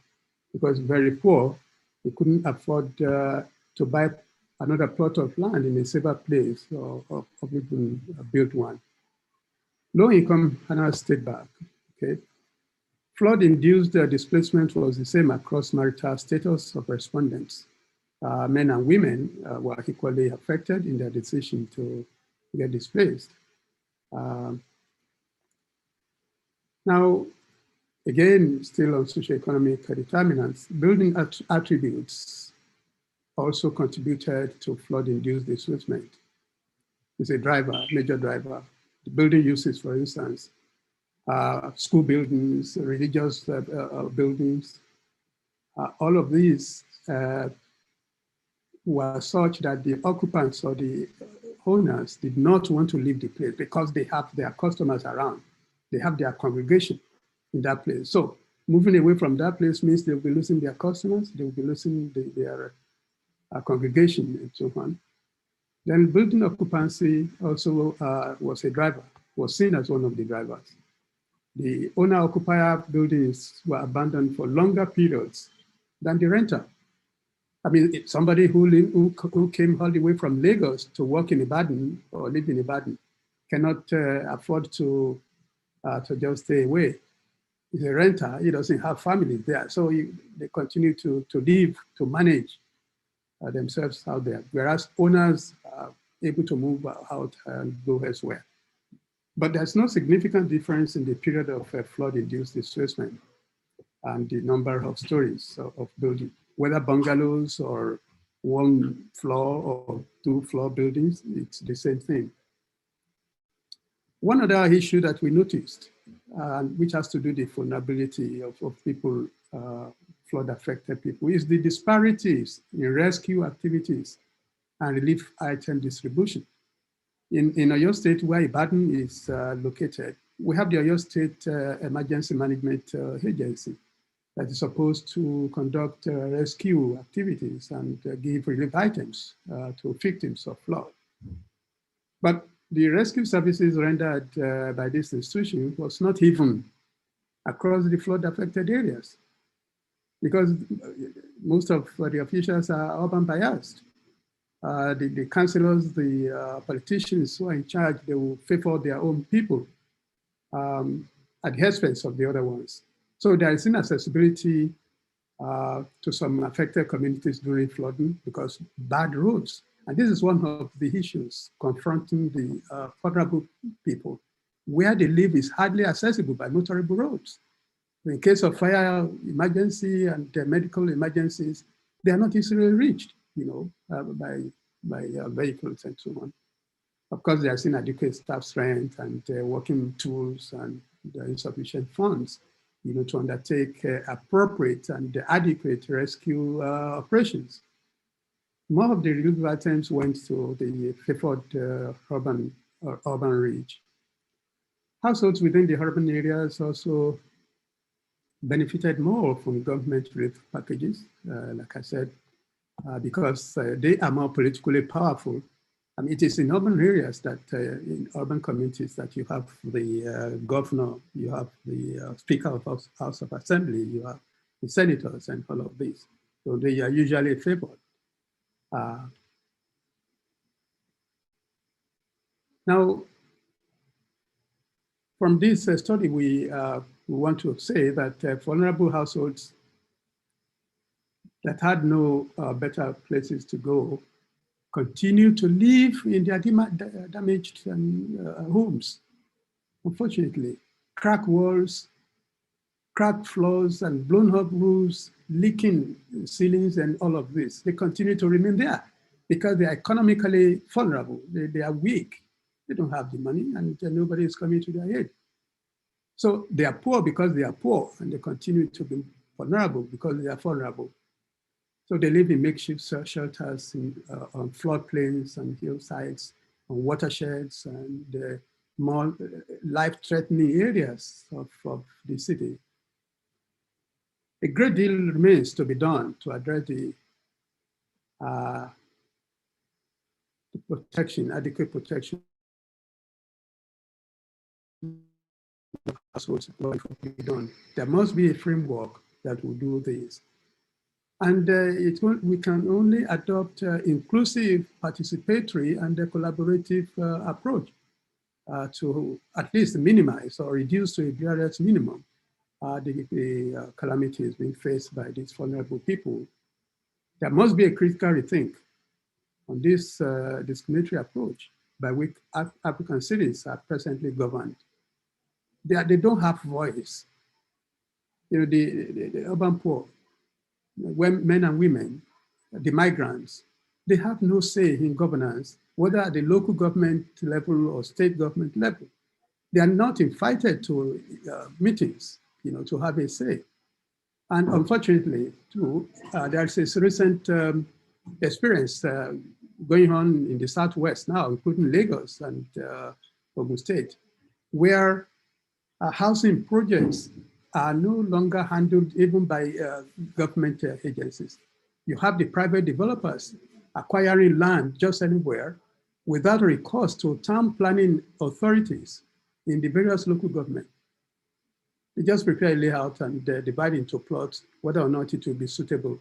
because very poor, he couldn't afford to buy another plot of land in a safer place or even build one. Low income had stayed back, okay? Flood-induced displacement was the same across marital status of respondents. Men and women were equally affected in their decision to get displaced. Now, again, still on socioeconomic determinants, building attributes also contributed to flood-induced displacement. It's a driver, major driver. The building uses, for instance, school buildings, religious buildings, all of these were such that the occupants or the owners did not want to leave the place because they have their customers around. They have their congregation in that place. So moving away from that place means they'll be losing their customers, they'll be losing their congregation and so on. Then building occupancy also was a driver, was seen as one of the drivers. The owner-occupier buildings were abandoned for longer periods than the renter. I mean, somebody who came all the way from Lagos to work in Ibadan or live in Ibadan cannot afford to just stay away. He's a renter, he doesn't have family there. So they continue to live, to manage themselves out there, whereas owners are able to move out and go elsewhere. But there's no significant difference in the period of flood-induced displacement and the number of stories of building, whether bungalows or one floor or two floor buildings, it's the same thing. One other issue that we noticed, which has to do with the vulnerability of people, flood-affected people, is the disparities in rescue activities and relief item distribution. In Oyo State, where Ibadan is located, we have the Oyo State Emergency Management Agency that is supposed to conduct rescue activities and give relief items to victims of flood. But the rescue services rendered by this institution was not even across the flood-affected areas, because most of the officials are urban biased. The councillors, the politicians who are in charge, they will favor their own people at the expense of the other ones. So there is inaccessibility to some affected communities during flooding because bad roads. And this is one of the issues confronting the vulnerable people. Where they live is hardly accessible by motorable roads. In case of fire emergency and medical emergencies, they are not easily reached, by vehicles and so on. Of course, there is inadequate staff strength and working tools and insufficient funds, to undertake appropriate and adequate rescue operations. More of the relief items went to the favored urban reach. Households within the urban areas also benefited more from government relief packages, like I said, because they are more politically powerful. I mean, it is in urban areas that, in urban communities, that you have the governor, you have the Speaker of House of Assembly, you have the senators and all of these. So they are usually favored. Now, from this study, we want to say that vulnerable households that had no better places to go continue to live in their damaged homes. Unfortunately, cracked walls, cracked floors, and blown up roofs, leaking ceilings, and all of this, they continue to remain there because they are economically vulnerable. They are weak. They don't have the money, and nobody is coming to their aid. So they are poor because they are poor, and they continue to be vulnerable because they are vulnerable. So they live in makeshift shelters on floodplains and hillsides, on watersheds, and more life-threatening areas of the city. A great deal remains to be done to address the protection, adequate protection of households. There must be a framework that will do this. And we can only adopt inclusive, participatory, and a collaborative approach to at least minimize or reduce to a barriers minimum the calamities being faced by these vulnerable people. There must be a critical rethink on this discriminatory approach by which African cities are presently governed. They don't have voice. You know, the urban poor, men and women, the migrants, they have no say in governance, whether at the local government level or state government level. They are not invited to meetings, you know, to have a say. And unfortunately, too, there's this recent experience going on in the Southwest now, including Lagos and Ogun State, where housing projects are no longer handled even by government agencies. You have the private developers acquiring land just anywhere without recourse to town planning authorities in the various local government. They just prepare a layout and divide into plots, whether or not it will be suitable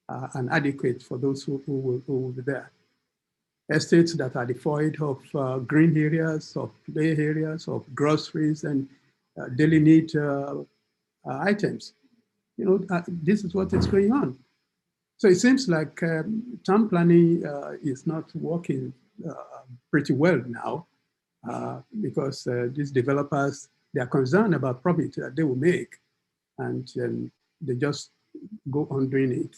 and adequate for those who will be there. Estates that are devoid of green areas, of play areas, of groceries and daily need items. You know, this is what is going on. So it seems like town planning is not working pretty well now because these developers, they are concerned about profit that they will make, and they just go on doing it.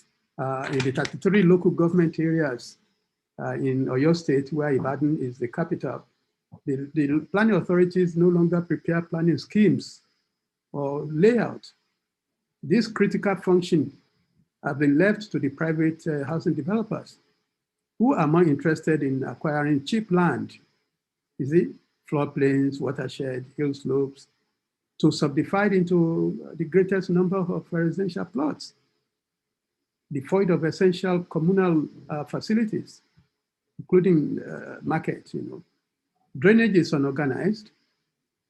In the 33 local government areas in Oyo State, where Ibadan is the capital, the planning authorities no longer prepare planning schemes or layout. This critical function have been left to the private housing developers, who are more interested in acquiring cheap land, is it floodplains, watershed, hill slopes, to subdivide into the greatest number of residential plots, devoid of essential communal facilities, including markets. You know, drainage is unorganized.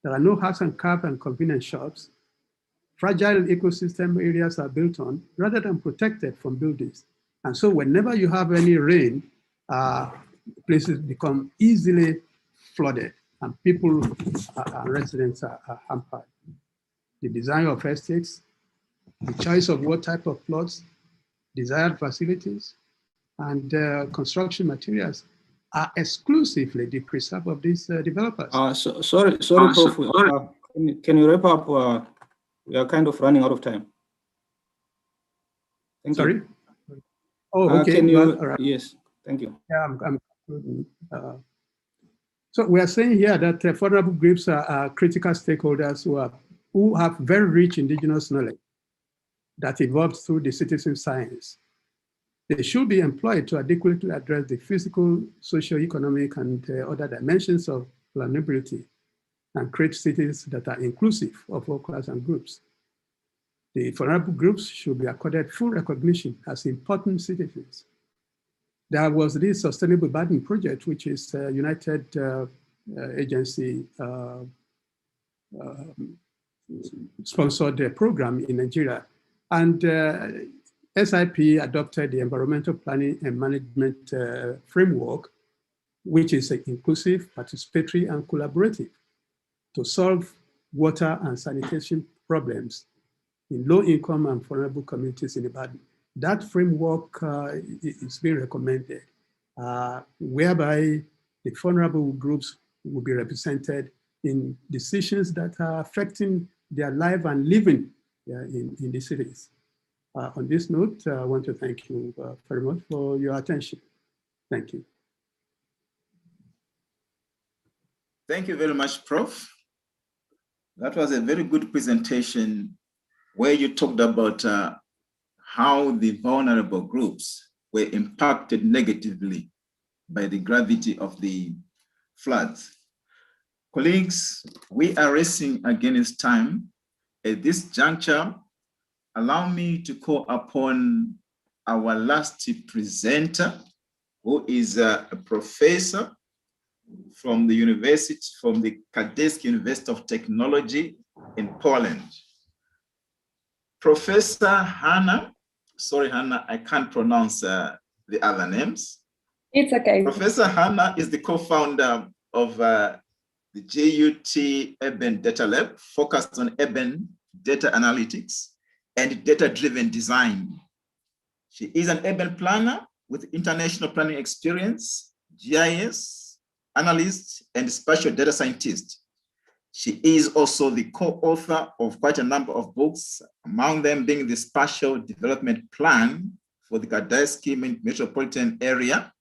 There are no house and carb and convenience shops. Fragile ecosystem areas are built on rather than protected from buildings. And so whenever you have any rain, places become easily flooded and people and residents are hampered. The design of estates, the choice of what type of plots, desired facilities, and construction materials are exclusively the preserve of these developers. Sorry, Prof. Can you wrap up? We are kind of running out of time. Thank Sorry? You. Oh, okay. Can you? Well, all right. Yes, thank you. Yeah, I'm so we are saying here that vulnerable groups are critical stakeholders who have very rich indigenous knowledge that evolved through the citizen science. They should be employed to adequately address the physical, socio-economic, and other dimensions of vulnerability and create cities that are inclusive of all classes and groups. The vulnerable groups should be accorded full recognition as important citizens. There was this Sustainable Burden Project, which is a United Agency sponsored program in Nigeria. And SIP adopted the Environmental Planning and Management Framework, which is inclusive, participatory, and collaborative to solve water and sanitation problems in low-income and vulnerable communities in Ibadan. That framework is being recommended, whereby the vulnerable groups will be represented in decisions that are affecting their life and living in the cities. On this note, I want to thank you very much for your attention. Thank you. Thank you very much, Prof. That was a very good presentation where you talked about how the vulnerable groups were impacted negatively by the gravity of the floods. Colleagues, we are racing against time. At this juncture, allow me to call upon our last presenter, who is a professor from the university, from the Kadesk University of Technology in Poland. Professor Hannah, sorry, Hannah, I can't pronounce the other names. It's okay. Professor Hannah is the co-founder of the JUT Urban Data Lab, focused on urban data analytics and data-driven design. She is an urban planner with international planning experience, GIS, analyst, and spatial data scientist. She is also the co-author of quite a number of books, among them being the Spatial Development Plan for the Kadesk Metropolitan Area.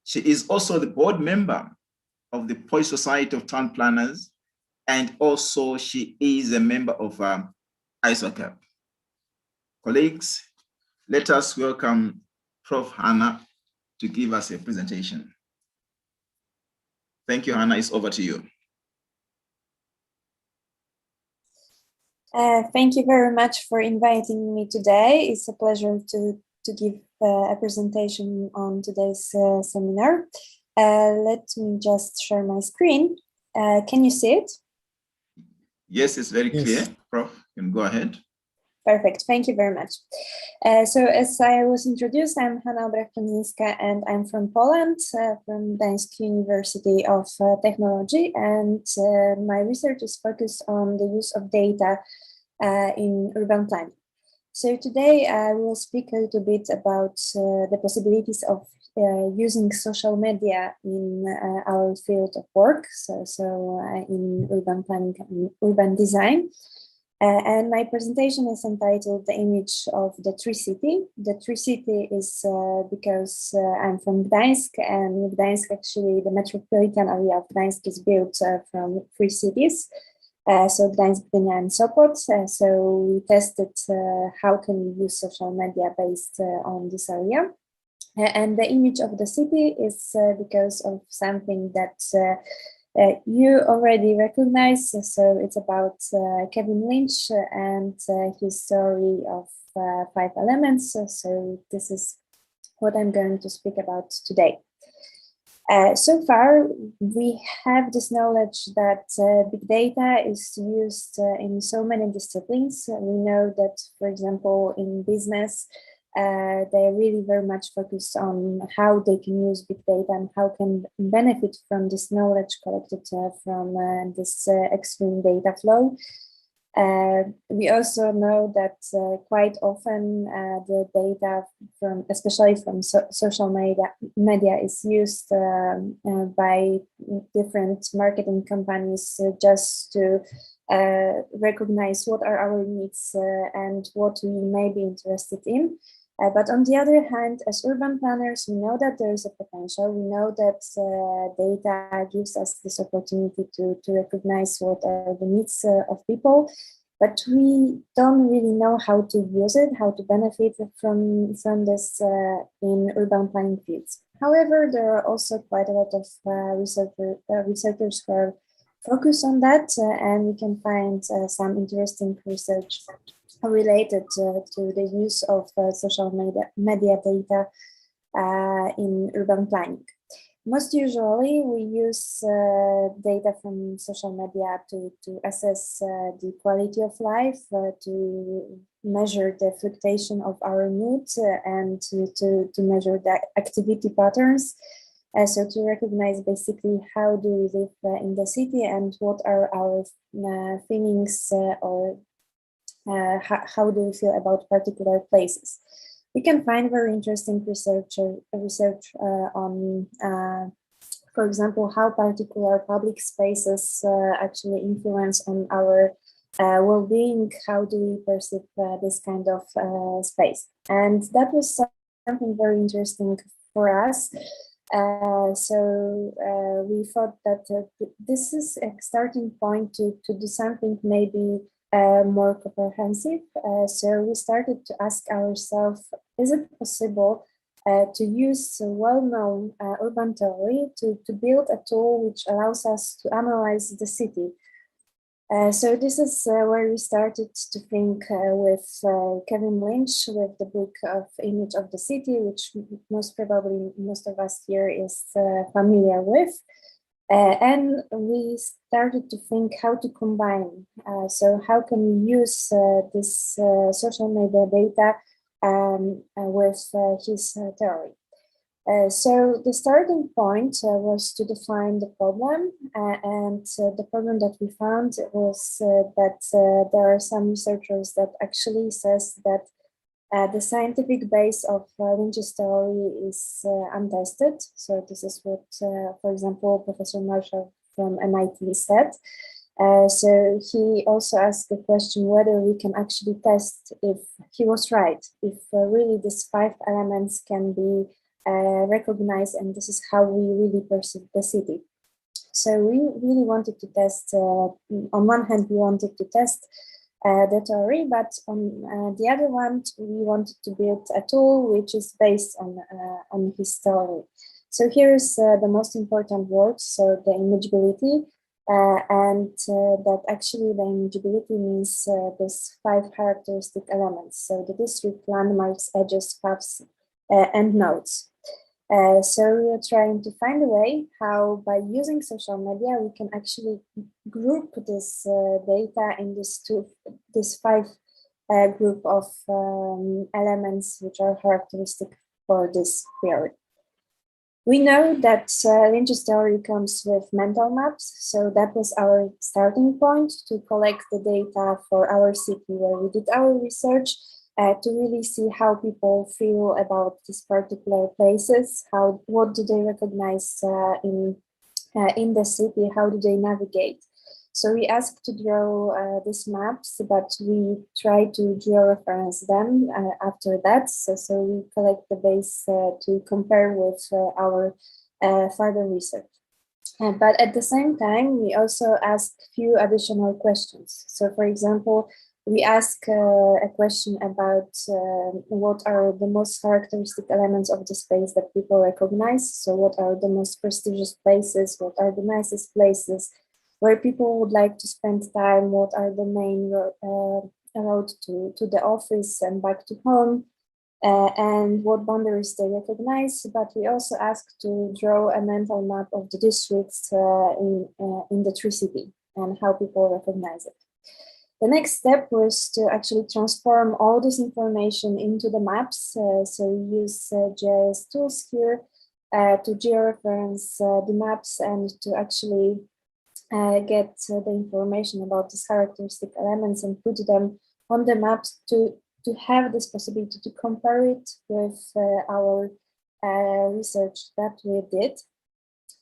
She is also the board member of the Polish Society of Town Planners, and also she is a member of ISOCAP. Colleagues, let us welcome Prof. Hannah to give us a presentation. Thank you, Hannah. It's over to you. Thank you very much for inviting me today. It's a pleasure to give a presentation on today's seminar. Let me just share my screen. Can you see it? Yes, it's very clear. Prof, you can go ahead. Perfect. Thank you very much. So as I was introduced, I'm Hanna Obrach-Kamińska, and I'm from Poland, from Gdańsk University of Technology. And my research is focused on the use of data in urban planning. So today I will speak a little bit about the possibilities of using social media in our field of work, so in urban planning and urban design. And my presentation is entitled The Image of the Tree City. The Tree City is because I'm from Gdańsk, and Gdańsk, actually the metropolitan area of Gdańsk is built from 3 cities. So Gdańsk, Gdynia, and Sopot. So we tested how can we use social media based on this area. And the image of the city is because of something that you already recognize. So it's about Kevin Lynch and his story of 5 elements. So this is what I'm going to speak about today. So far, we have this knowledge that big data is used in so many disciplines. We know that, for example, in business, they're really very much focused on how they can use big data and how can benefit from this knowledge collected from this extreme data flow. We also know that quite often the data from, especially from social media is used by different marketing companies just to recognize what are our needs and what we may be interested in. But on the other hand, as urban planners, we know that there is a potential. We know that data gives us this opportunity to recognize what are the needs of people. but we don't really know how to use it, how to benefit from this in urban planning fields. However, there are also quite a lot of researchers who are focused on that, and we can find some interesting research related to the use of social media data in urban planning. Most usually, we use data from social media to assess the quality of life, to measure the fluctuation of our mood, and to measure the activity patterns. So to recognize basically how do we live in the city and what are our feelings or how do we feel about particular places. We can find very interesting research on, for example, how particular public spaces actually influence on our well-being. How do we perceive this kind of space? And that was something very interesting for us. So we thought that this is a starting point to do something maybe more comprehensive. So we started to ask ourselves, is it possible to use well-known urban theory to build a tool which allows us to analyze the city? So this is where we started to think with Kevin Lynch with the book of Image of the City, which most probably most of us here is familiar with. And we started to think how to combine. So how can we use this social media data with his theory? So the starting point was to define the problem, and the problem that we found was that there are some researchers that actually says that the scientific base of Lynch's theory is untested. So this is what, for example, Professor Marshall from MIT said. So he also asked the question whether we can actually test if he was right, if really these 5 elements can be recognized, and this is how we really perceive the city. So we really wanted to test, on one hand, we wanted to test the theory, but on the other one, we wanted to build a tool which is based on his theory. So here's the most important word, so the imageability, and that actually the imageability means these 5 characteristic elements, so the district, landmarks, edges, paths, and nodes. So we are trying to find a way how, by using social media, we can actually group this data in this 5 group of elements which are characteristic for this period. We know that Lynch's theory comes with mental maps, so that was our starting point to collect the data for our city where we did our research. To really see how people feel about these particular places, what do they recognize in the city, how do they navigate. So we asked to draw these maps, but we try to georeference them after that. So we collect the base to compare with our further research. But at the same time, we also ask few additional questions. So for example, we ask a question about what are the most characteristic elements of the space that people recognize. So what are the most prestigious places? What are the nicest places where people would like to spend time? What are the main roads to the office and back to home? And what boundaries they recognize? But we also ask to draw a mental map of the districts in the true city and how people recognize it. The next step was to actually transform all this information into the maps. So we use GIS tools here to georeference the maps and to actually get the information about these characteristic elements and put them on the maps to have this possibility to compare it with our research that we did.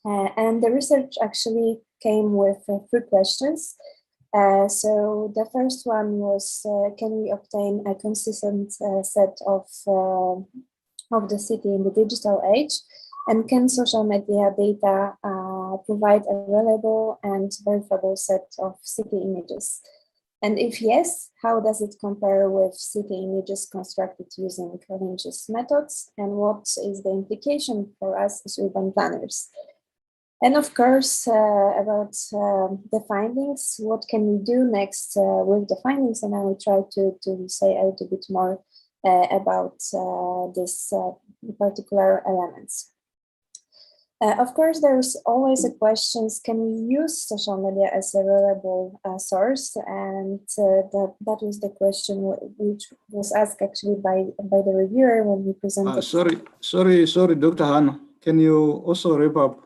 And the research actually came with 3 questions. So the first one was, can we obtain a consistent set of the city in the digital age? And can social media data provide a reliable and verifiable set of city images? And if yes, how does it compare with city images constructed using religious methods? And what is the implication for us as urban planners? And of course, about the findings, what can we do next with the findings? And I will try to say a little bit more about these particular elements. Of course, there's always a question, can we use social media as a reliable source? And that was the question which was asked actually by the reviewer when we presented. Sorry, Dr. Hannah, can you also wrap up?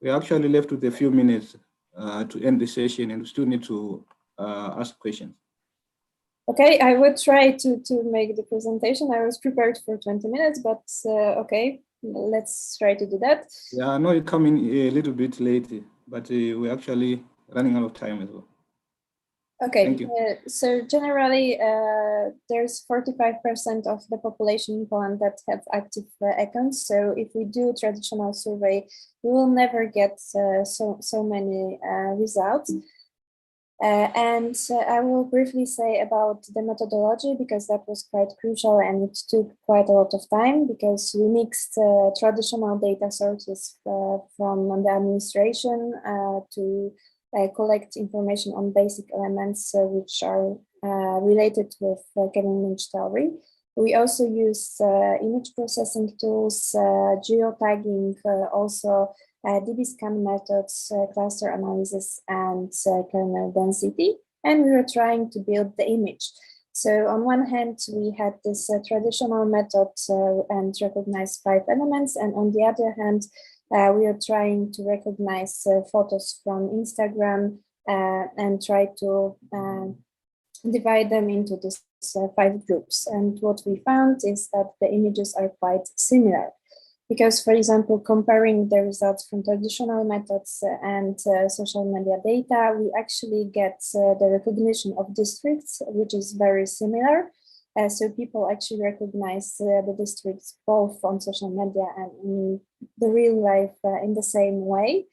We actually left with a few minutes to end the session, and we still need to ask questions. Okay, I would try to make the presentation. I was prepared for 20 minutes, but okay, let's try to do that. Yeah, I know you come in a little bit late, but we're actually running out of time as well. Okay, thank you. So generally, there's 45% of the population in Poland that have active accounts. So if we do traditional survey, we will never get so many results. And I will briefly say about the methodology, because that was quite crucial and it took quite a lot of time, because we mixed traditional data sources from the administration to collect information on basic elements which are related with Kevin Lynch theory. We also use image processing tools, geotagging, also DB-scan methods, cluster analysis, and kernel density. And we were trying to build the image. So on one hand, we had this traditional method and recognize 5 elements. And on the other hand, we are trying to recognize photos from Instagram and try to divide them into these 5 groups. And what we found is that the images are quite similar. Because, for example, comparing the results from traditional methods and social media data, we actually get the recognition of districts, which is very similar. So people actually recognize the districts both on social media and in the real life in the same way.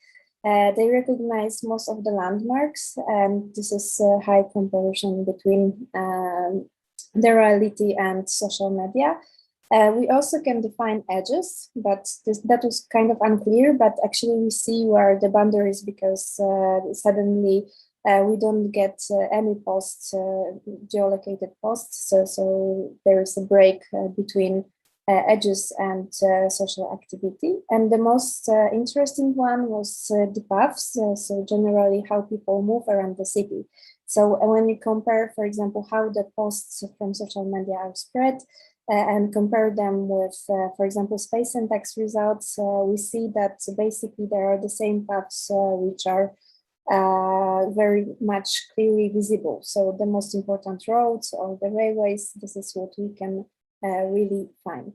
They recognize most of the landmarks, and this is a high comparison between the reality and social media. We also can define edges, but that was kind of unclear, but actually we see where the boundaries, because suddenly we don't get any posts, geolocated posts, so there is a break between edges and social activity. And the most interesting one was the paths, so generally how people move around the city. So when you compare, for example, how the posts from social media are spread, and compare them with, for example, space syntax results, we see that basically there are the same paths which are very much clearly visible. So the most important roads or the railways, this is what we can really find.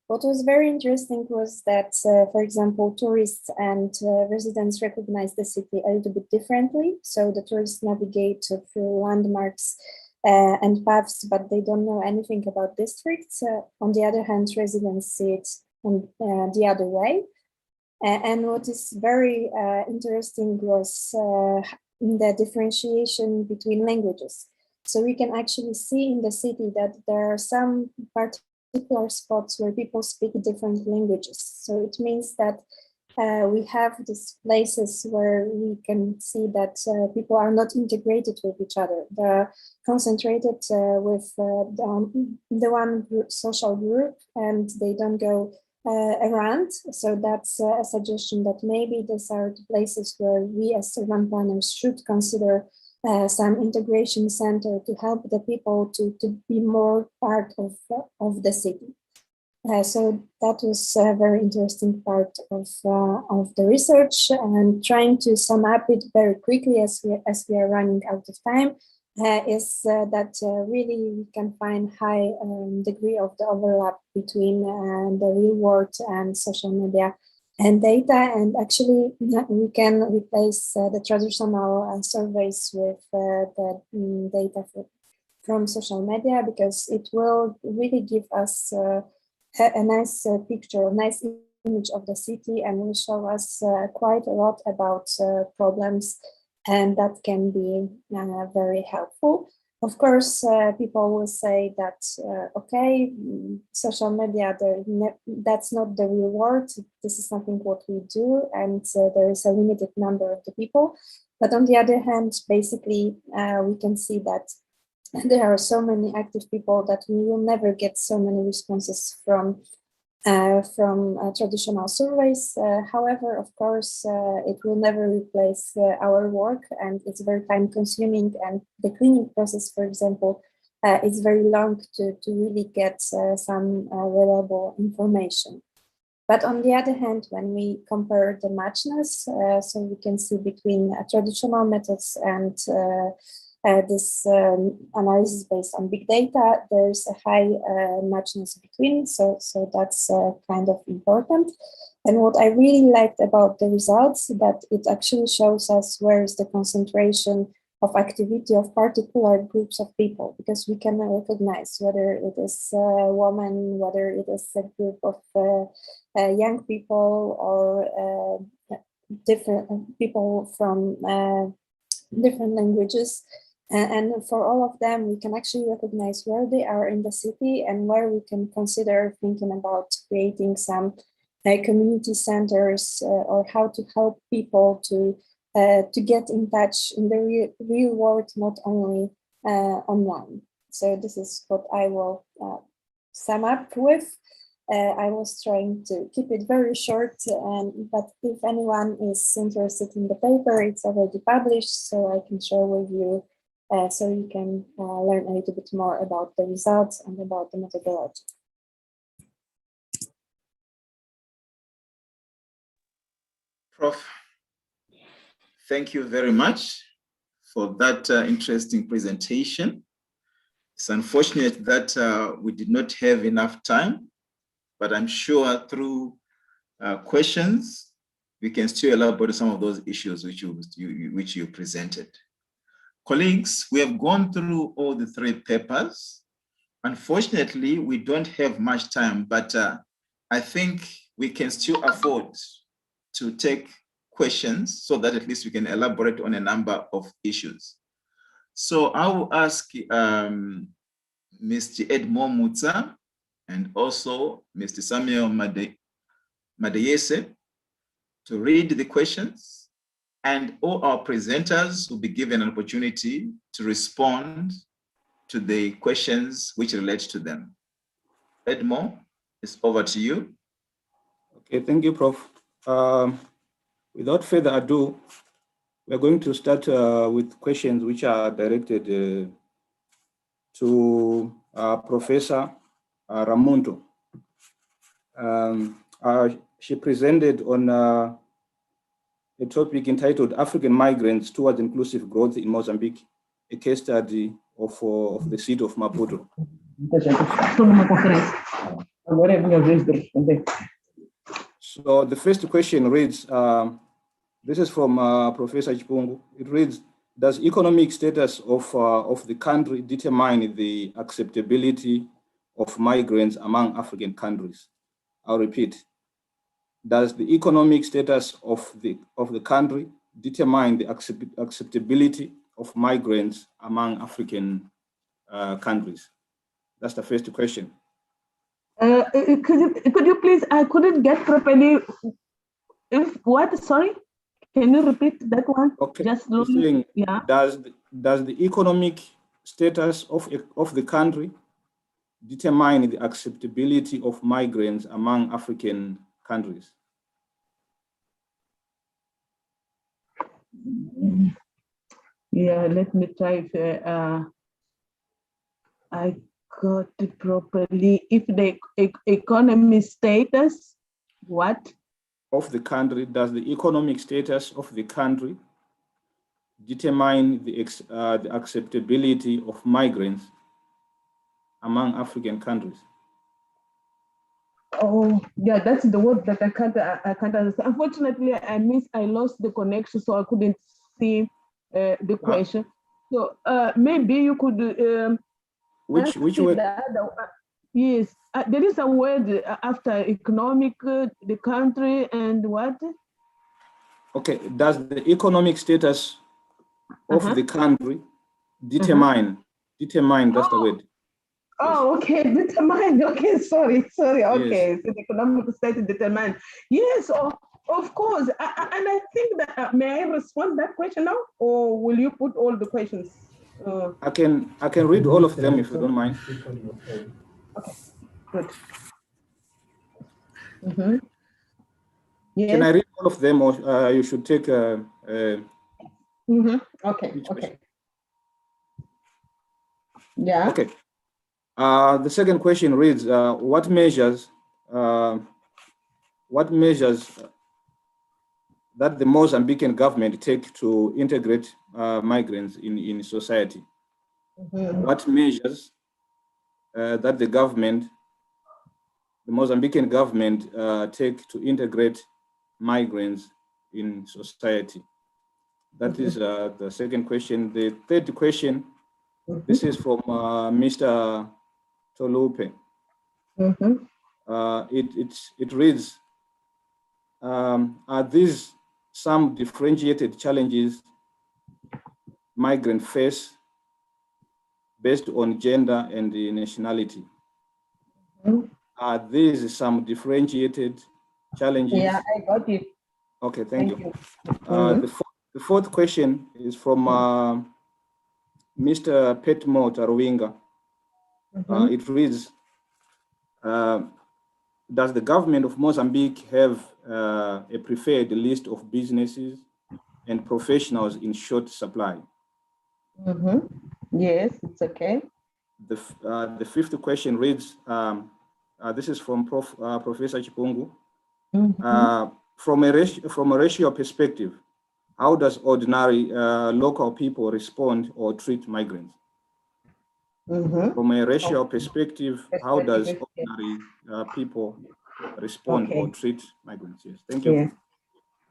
What was very interesting was that, for example, tourists and residents recognize the city a little bit differently. So the tourists navigate through landmarks and paths, but they don't know anything about districts. On the other hand, residents see it on the other way. And what is very interesting was the differentiation between languages. So we can actually see in the city that there are some particular spots where people speak different languages. So it means that we have these places where we can see that people are not integrated with each other. They're concentrated with the one group, social group, and they don't go around. So that's a suggestion that maybe these are the places where we as urban planners should consider some integration center to help the people to be more part of the city. So that was a very interesting part of the research, and trying to sum up it very quickly as we are running out of time is that really we can find high degree of the overlap between the real world and social media and data, and actually we can replace the traditional surveys with the data from social media, because it will really give us a nice picture, a nice image of the city, and will show us quite a lot about problems and that can be very helpful. Of course, people will say that, okay, social media, that's not the real world. This is something what we do, and there is a limited number of the people. But on the other hand, basically, we can see that there are so many active people that we will never get so many responses from traditional surveys. However, of course, it will never replace our work, and it's very time consuming, and the cleaning process, for example, is very long to really get some reliable information. But on the other hand, when we compare the matchness, so we can see between traditional methods and this analysis based on big data, there's a high matchness between, so that's kind of important. And what I really liked about the results, that it actually shows us where is the concentration of activity of particular groups of people, because we can recognize whether it is a woman, whether it is a group of young people, or different people from different languages. And for all of them, we can actually recognize where they are in the city and where we can consider thinking about creating some community centers or how to help people to get in touch in the real world, not only online. So this is what I will sum up with. I was trying to keep it very short, but if anyone is interested in the paper, it's already published, so I can share with you, so you can learn a little bit more about the results and about the methodology. Prof, thank you very much for that interesting presentation. It's unfortunate that we did not have enough time, but I'm sure through questions, we can still elaborate some of those issues which you presented. Colleagues, we have gone through all the three papers. Unfortunately, we don't have much time, but I think we can still afford to take questions so that at least we can elaborate on a number of issues. So I will ask Mr. Edmond Mutsa and also Mr. Samuel Madeyese to read the questions, and all our presenters will be given an opportunity to respond to the questions which relate to them. Edmond, it's over to you. Okay, thank you, Prof. Without further ado, we're going to start with questions which are directed to Professor Ramuntu. She presented on a topic entitled African Migrants Towards Inclusive Growth in Mozambique, a case study of the city of Maputo. So the first question reads, this is from Professor Chipungu. It reads, does economic status of the country determine the acceptability of migrants among African countries? I'll repeat. Does the economic status of the country determine the acceptability of migrants among African countries? That's the first question. Could you please, I couldn't get properly, what, sorry? Can you repeat that one? Okay. Just slowly. Yeah. Does the economic status of the country determine the acceptability of migrants among African countries? Yeah, let me try if I got it properly. If the economy status, what? Of the country, does the economic status of the country determine the acceptability of migrants among African countries? Oh, yeah, that's the word that I can't understand. Unfortunately, I lost the connection, so I couldn't see the question. So maybe you could. Which word? Yes, there is a word after economic, the country, and what? Okay, does the economic status of the country determine, that's the word. Oh, okay, determined. Okay, sorry. Okay, Yes. so the economic state determined. Yes, of course. And I think that, may I respond that question now, or will you put all the questions? I can read all of them if you don't mind. Okay, good. Yes. Can I read all of them, or you should take Okay. Yeah. Okay. The second question reads, what measures that the Mozambican government take to integrate migrants in society? What measures that the Mozambican government take to integrate migrants in society? That is the second question. The third question, this is from Mr. Tolupe. It reads, are these some differentiated challenges migrants face based on gender and the nationality? Are these some differentiated challenges? Yeah, I got it. Okay, thank you. The fourth question is from Mr. Petmo Taruinga. It reads, does the government of Mozambique have a preferred list of businesses and professionals in short supply? Yes, it's okay. The fifth question reads, this is from Professor Chipungu. From a racial perspective, how does ordinary local people respond or treat migrants? From a racial perspective, how does ordinary people respond or treat migrants? Yes, thank you.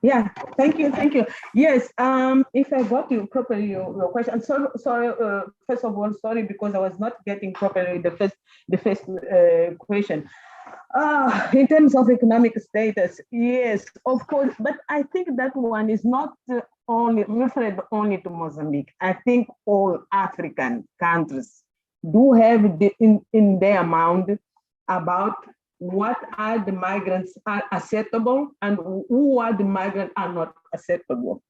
Yeah, thank you. Yes, if I got you properly, your question. Sorry, first of all, sorry, because I was not getting properly the first question. In terms of economic status, yes, of course, but I think that one is not only referred only to Mozambique. I think all African countries do have in their mind about what are the migrants are acceptable and who are the migrants are not acceptable.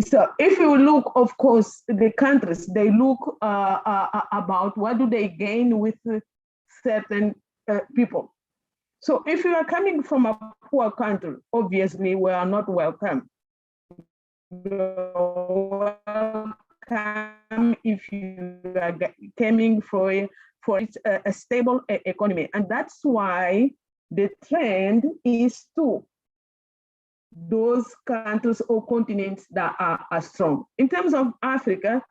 So if you look, of course, the countries, they look about what do they gain with certain people. So if you are coming from a poor country, obviously we are not welcome. Welcome if you are coming for a stable economy. And that's why the trend is to those countries or continents that are strong. In terms of Africa,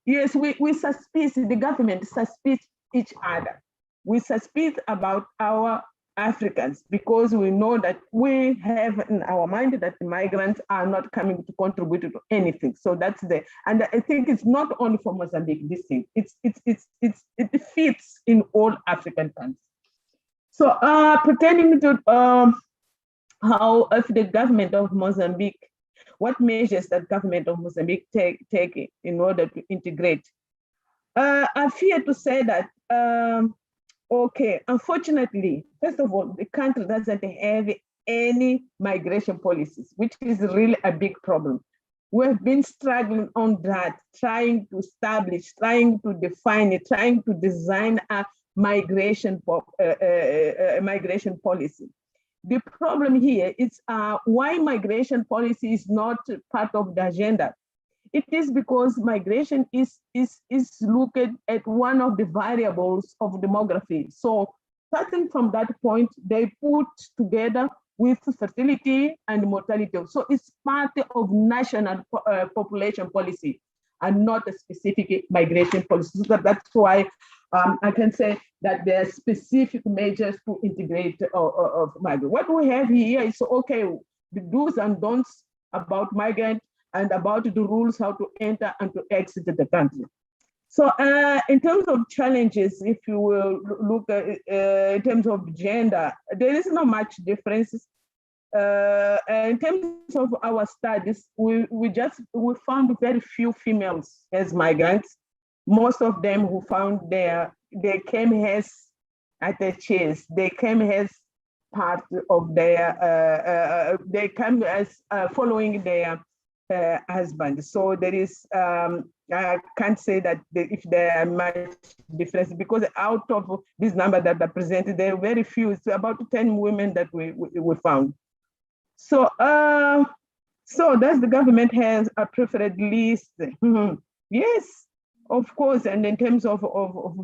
yes, we suspect, the government suspects each other. We suspect about our Africans because we know that we have in our mind that the migrants are not coming to contribute to anything. So that's and I think it's not only for Mozambique, this thing, it fits in all African countries. So pertaining to how if the government of Mozambique, what measures that government of Mozambique take in order to integrate? I fear to say that, okay, unfortunately, first of all, the country doesn't have any migration policies, which is really a big problem. We've been struggling on that, trying to establish, trying to define it, trying to design a migration policy. The problem here is why migration policy is not part of the agenda. It is because migration is looked at one of the variables of demography. So starting from that point, they put together with fertility and mortality. So it's part of national population policy and not a specific migration policy. So that's why I can say that there are specific measures to integrate of migrants. What we have here is, okay, the do's and don'ts about migrants and about the rules how to enter and to exit the country. So in terms of challenges, if you will look at in terms of gender, there is not much difference in terms of our studies, we found very few females as migrants. Most of them who found they came as attaches, they came as part of their, they come as following their husband. So there is, I can't say that if there are much difference, because out of this number that are presented, there are very few. It's about 10 women that we found. So, so does the government has a preferred list? Yes, of course. And in terms of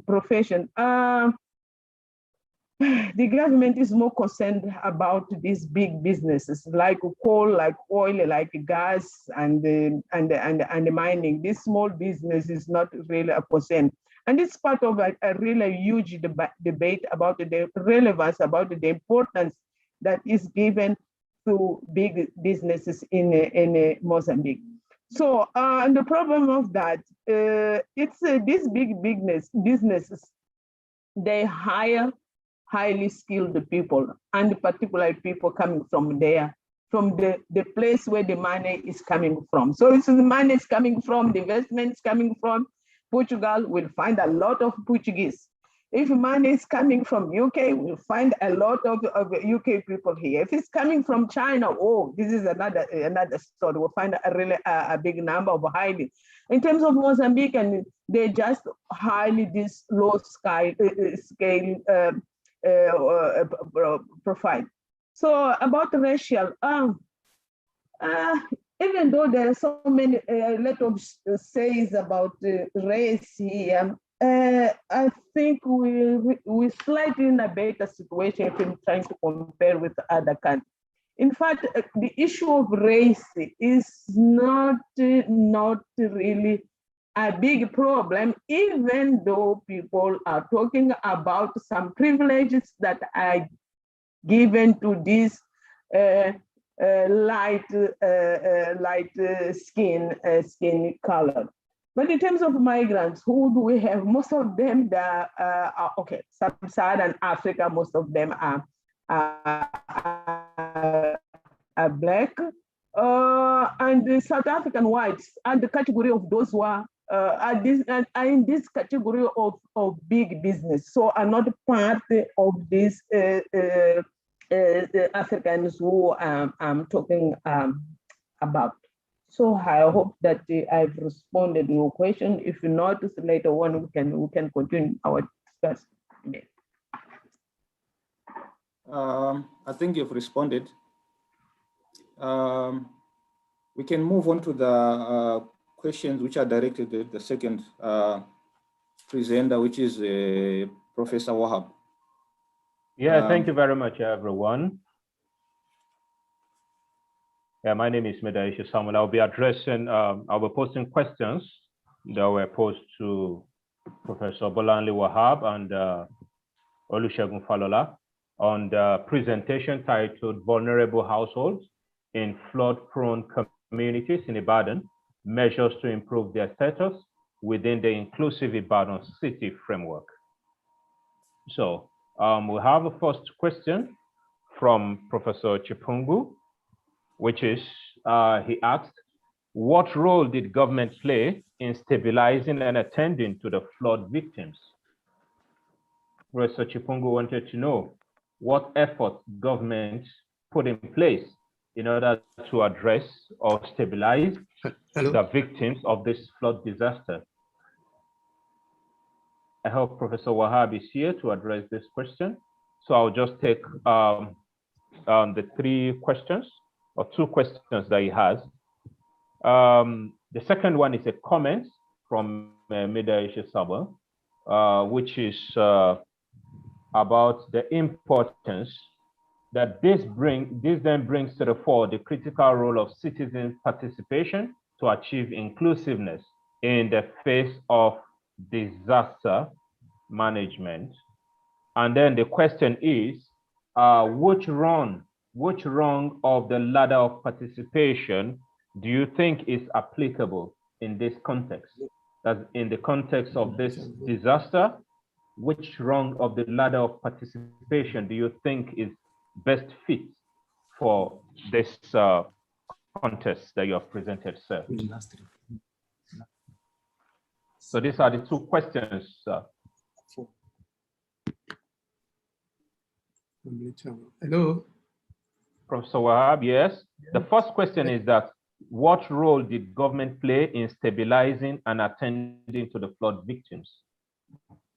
profession, the government is more concerned about these big businesses like coal, like oil, like gas, and the mining. This small business is not really a concern. And it's part of a really huge debate about the relevance, about the importance that is given to big businesses in Mozambique. So, and the problem of that, it's these big businesses, they hire highly skilled people, and particularly people coming from there, from the place where the money is coming from. So if the money is coming from, the investment is coming from Portugal, we'll find a lot of Portuguese. If money is coming from UK, we'll find a lot of UK people here. If it's coming from China, oh, this is another story. We'll find a big number of highly. In terms of Mozambique, and they just highly this low scale profile. So about racial, even though there are so many, a lot of says about race here, I think we're slightly in a better situation if we're trying to compare with other countries. In fact, the issue of race is not really a big problem, even though people are talking about some privileges that are given to this light skin color. But in terms of migrants, who do we have? Most of them that are okay. Sub-Saharan Africa, most of them are black, and the South African whites are the category of those who are in this category of big business, so are not part of these Africans who I'm talking about. So I hope that I've responded to your question. If not, later on we can continue our discussion. I think you've responded. We can move on to the questions which are directed at the second presenter, which is Professor Wahab. Yeah, thank you very much, everyone. Yeah, my name is Medaisha Samuel. I'll be addressing, I'll be posting questions that were posed to Professor Bolanle Wahab and Olusegun Falola on the presentation titled Vulnerable Households in Flood-Prone Communities in Ibadan, Measures to Improve Their Status within the Inclusive Ibadan City Framework. So we have a first question from Professor Chipungu, which is, he asked, what role did government play in stabilizing and attending to the flood victims? Professor Chipungu wanted to know what efforts government put in place in order to address or stabilize the victims of this flood disaster. I hope Professor Wahab is here to address this question. So I'll just take the three questions, or two questions that he has. The second one is a comment from Medaisha Samuel, which is about the importance that this then brings to the fore the critical role of citizen participation to achieve inclusiveness in the face of disaster management. And then the question is, which rung of the ladder of participation do you think is applicable in this context? That in the context of this disaster, which rung of the ladder of participation do you think is best fit for this contest that you have presented, sir. So these are the two questions. Hello. Professor Wahab, yes. The first question is that what role did government play in stabilizing and attending to the flood victims?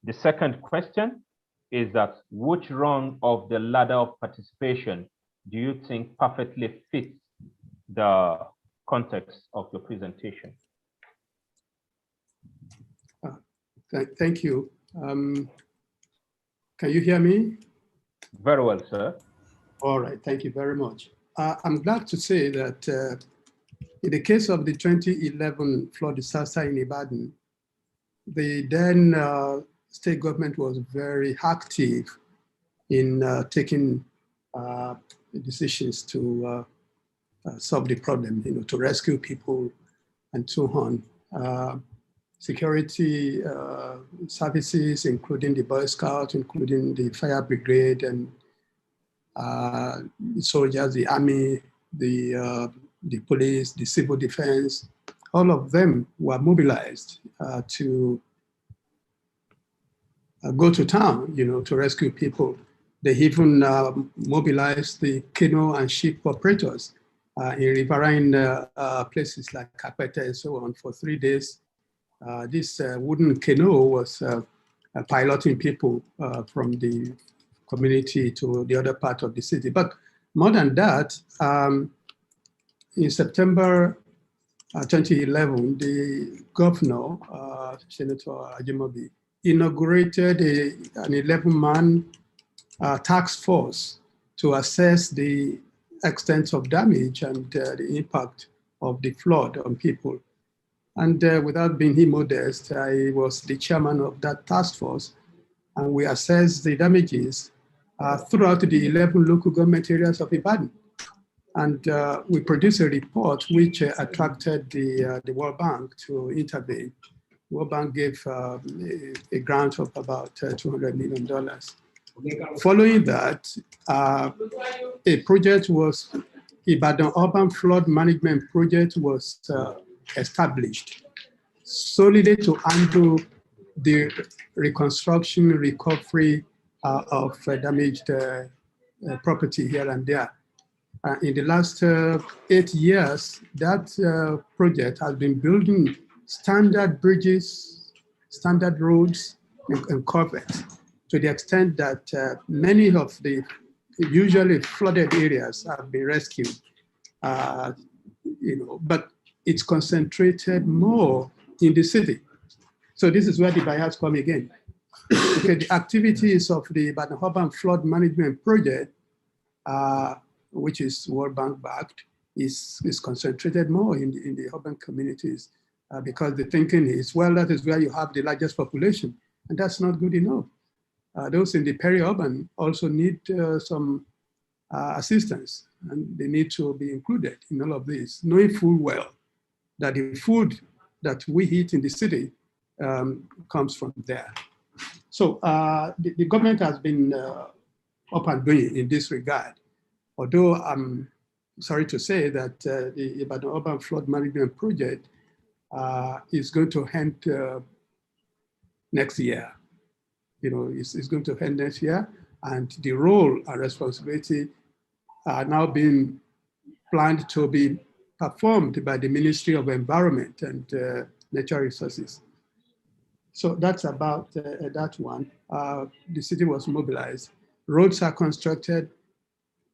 The second question is that which rung of the ladder of participation do you think perfectly fits the context of your presentation? Thank you. Can you hear me? Very well, sir. All right, thank you very much. I'm glad to say that in the case of the 2011 flood disaster in Ibadan, the then state government was very active in taking decisions to solve the problem, to rescue people and so on. Security services, including the Boy Scouts, including the fire brigade and the soldiers, the army, the police, the civil defense, all of them were mobilized to go to town, to rescue people. They even mobilized the canoe and ship operators in riverine places like Kapete and so on for 3 days. This wooden canoe was piloting people from the community to the other part of the city. But more than that, in September 2011, the governor, Senator Ajimobi, inaugurated an 11-man task force to assess the extent of damage and the impact of the flood on people. And without being immodest, I was the chairman of that task force, and we assessed the damages throughout the 11 local government areas of Ibadan. And we produced a report which attracted the World Bank to intervene. The World Bank gave a grant of about $200 million. Following that, a project was, Ibadan Urban Flood Management Project was established solely to handle the reconstruction, recovery of damaged property here and there. In the last 8 years, that project has been building standard bridges, standard roads, and culverts, to the extent that many of the usually flooded areas have been rescued. But it's concentrated more in the city. So this is where the bias come again. Okay, the activities of the Ibadan Urban Flood Management Project, which is World Bank backed, is concentrated more in the urban communities because the thinking is, well, that is where you have the largest population, and that's not good enough. Those in the peri-urban also need some assistance, and they need to be included in all of this, knowing full well that the food that we eat in the city comes from there. So the government has been up and doing in this regard. Although I'm sorry to say that the Ibadan Urban Flood Management Project is going to end next year. It's going to end next year, and the role and responsibility are now being planned to be performed by the Ministry of Environment and Natural Resources. So that's about that one. The city was mobilized. Roads are constructed,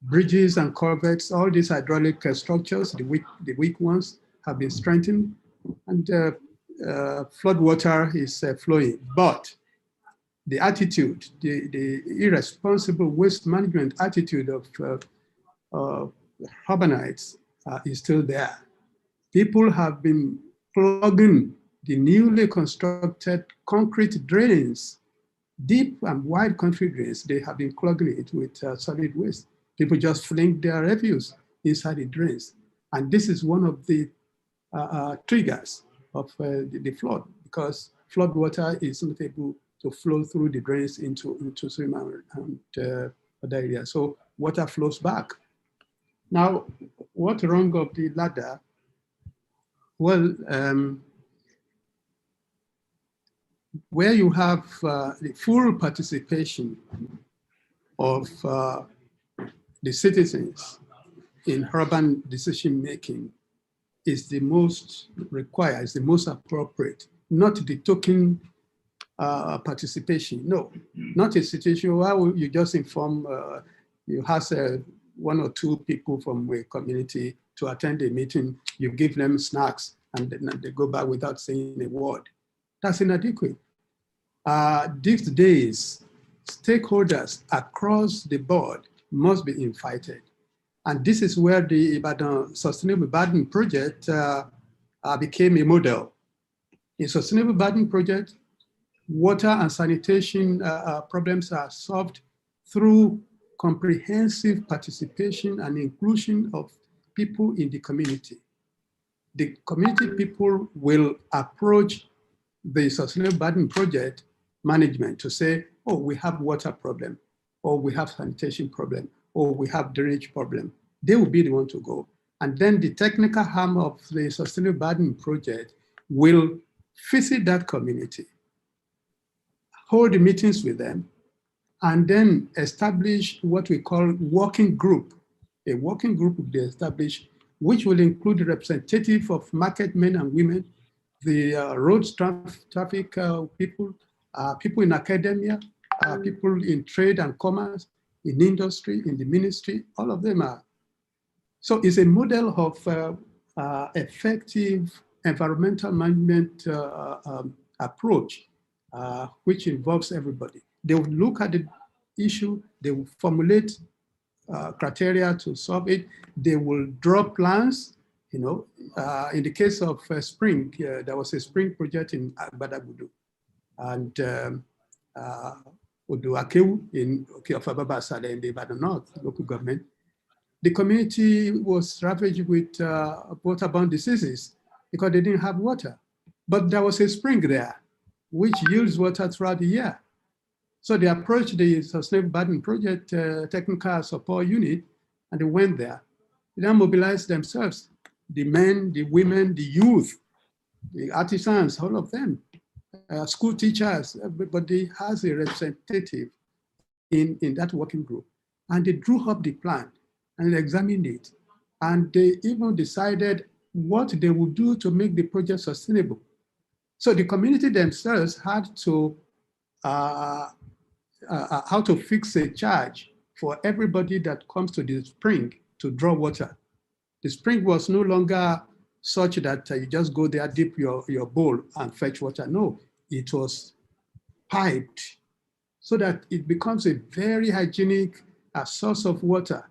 bridges and culverts, all these hydraulic structures, the weak ones, have been strengthened, and flood water is flowing. But the attitude, the irresponsible waste management attitude of urbanites is still there. People have been plugging the newly constructed concrete drains, deep and wide concrete drains. They have been clogging it with solid waste. People just fling their refuse inside the drains. And this is one of the triggers of the flood, because flood water is not able to flow through the drains into swim and other areas. So water flows back. Now, what rung of the ladder? Well, where you have the full participation of the citizens in urban decision-making is the most required, is the most appropriate, not the token participation. No, not a situation where you just inform, you have one or two people from a community to attend a meeting, you give them snacks, and then they go back without saying a word. That's inadequate. These days, stakeholders across the board must be invited. And this is where the Ibadan Sustainable Ibadan project became a model. In Sustainable Ibadan project, water and sanitation problems are solved through comprehensive participation and inclusion of people in the community. The community people will approach the Sustainable Ibadan project management to say, oh, we have water problem, or we have sanitation problem, or we have drainage problem. They will be the one to go. And then the technical arm of the Sustainable Ibadan project will visit that community, hold meetings with them, and then establish what we call working group. A working group will be established, which will include representative of market men and women, the road traffic people, people in academia, people in trade and commerce, in industry, in the ministry, all of them are. So it's a model of effective environmental management approach, which involves everybody. They will look at the issue, they will formulate criteria to solve it, they will draw plans. You know, in the case of spring, there was a spring project in Badagudu, and Oduakewu in Okeofababasale in the Ibadan North local government. The community was ravaged with waterborne diseases because they didn't have water. But there was a spring there, which yields water throughout the year. So they approached the Sustainable Ibadan Project Technical Support Unit, and they went there. They then mobilized themselves, the men, the women, the youth, the artisans, all of them, school teachers, everybody has a representative in that working group. And they drew up the plan and examined it. And they even decided what they would do to make the project sustainable. So the community themselves had to, how to fix a charge for everybody that comes to the spring to draw water. The spring was no longer such that you just go there, dip your bowl and fetch water. No, it was piped so that it becomes a very hygienic source of water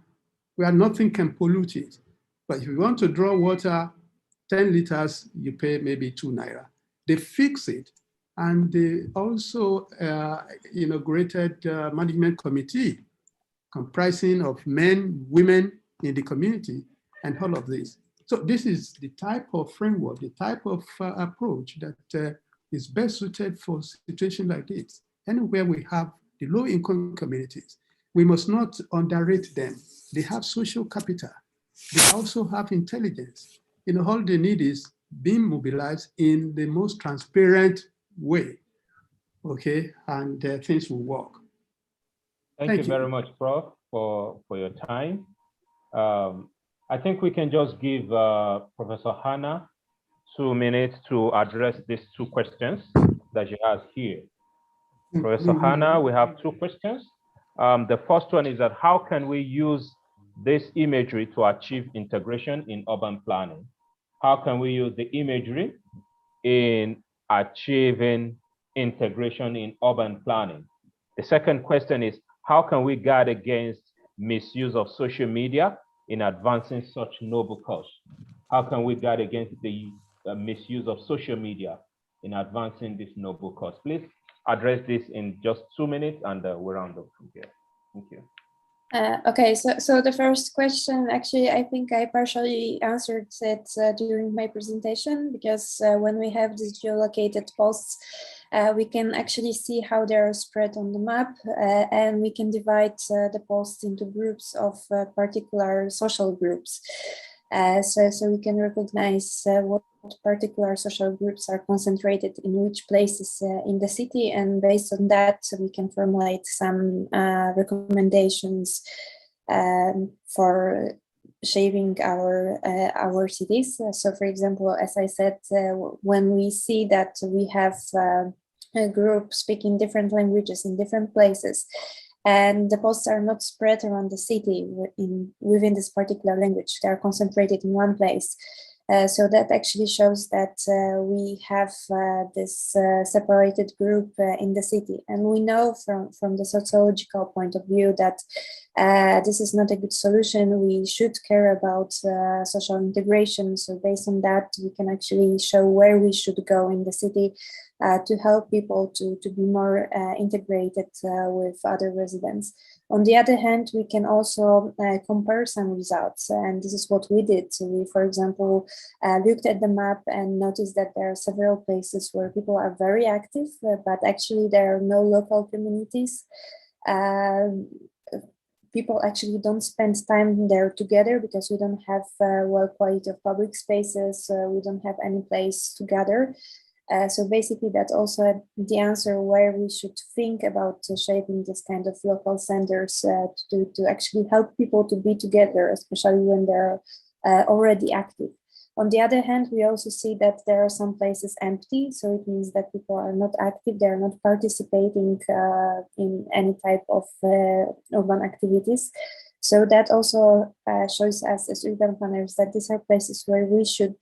where nothing can pollute it. But if you want to draw water, 10 liters, you pay maybe 2 naira. They fix it. And they also inaugurated a management committee comprising of men, women in the community, and all of this. So this is the type of framework, the type of approach that is best suited for situations like this. Anywhere we have the low-income communities, we must not underrate them. They have social capital. They also have intelligence. All they need is being mobilized in the most transparent way, okay? And things will work. Thank you very much, Prof, for your time. I think we can just give Professor Hannah 2 minutes to address these 2 questions that she has here. Professor Hannah, we have 2 questions. The first one is that how can we use this imagery to achieve integration in urban planning? How can we use the imagery in achieving integration in urban planning? The second question is, how can we guard against misuse of social media in advancing such noble cause? How can we guard against the misuse of social media in advancing this noble cause? Please address this in just 2 minutes and we'll round up from here. Thank you. Okay, so the first question, actually, I think I partially answered it during my presentation, because when we have these geolocated posts, we can actually see how they are spread on the map, and we can divide the posts into groups of particular social groups. So we can recognize what particular social groups are concentrated in which places in the city, and based on that we can formulate some recommendations for shaping our cities. So for example, as I said, when we see that we have a group speaking different languages in different places, and the posts are not spread around the city within this particular language, they are concentrated in one place. So that actually shows that we have this separated group in the city. And we know from the sociological point of view that this is not a good solution. We should care about social integration. So based on that, we can actually show where we should go in the city to help people to be more integrated with other residents. On the other hand, we can also compare some results, and this is what we did. So we, for example, looked at the map and noticed that there are several places where people are very active, but actually there are no local communities. People actually don't spend time there together because we don't have well quality of public spaces, we don't have any place to gather. So basically that's also the answer where we should think about shaping this kind of local centers to actually help people to be together, especially when they're already active. On the other hand, we also see that there are some places empty, so it means that people are not active, they're not participating in any type of urban activities. So that also shows us as urban planners that these are places where we should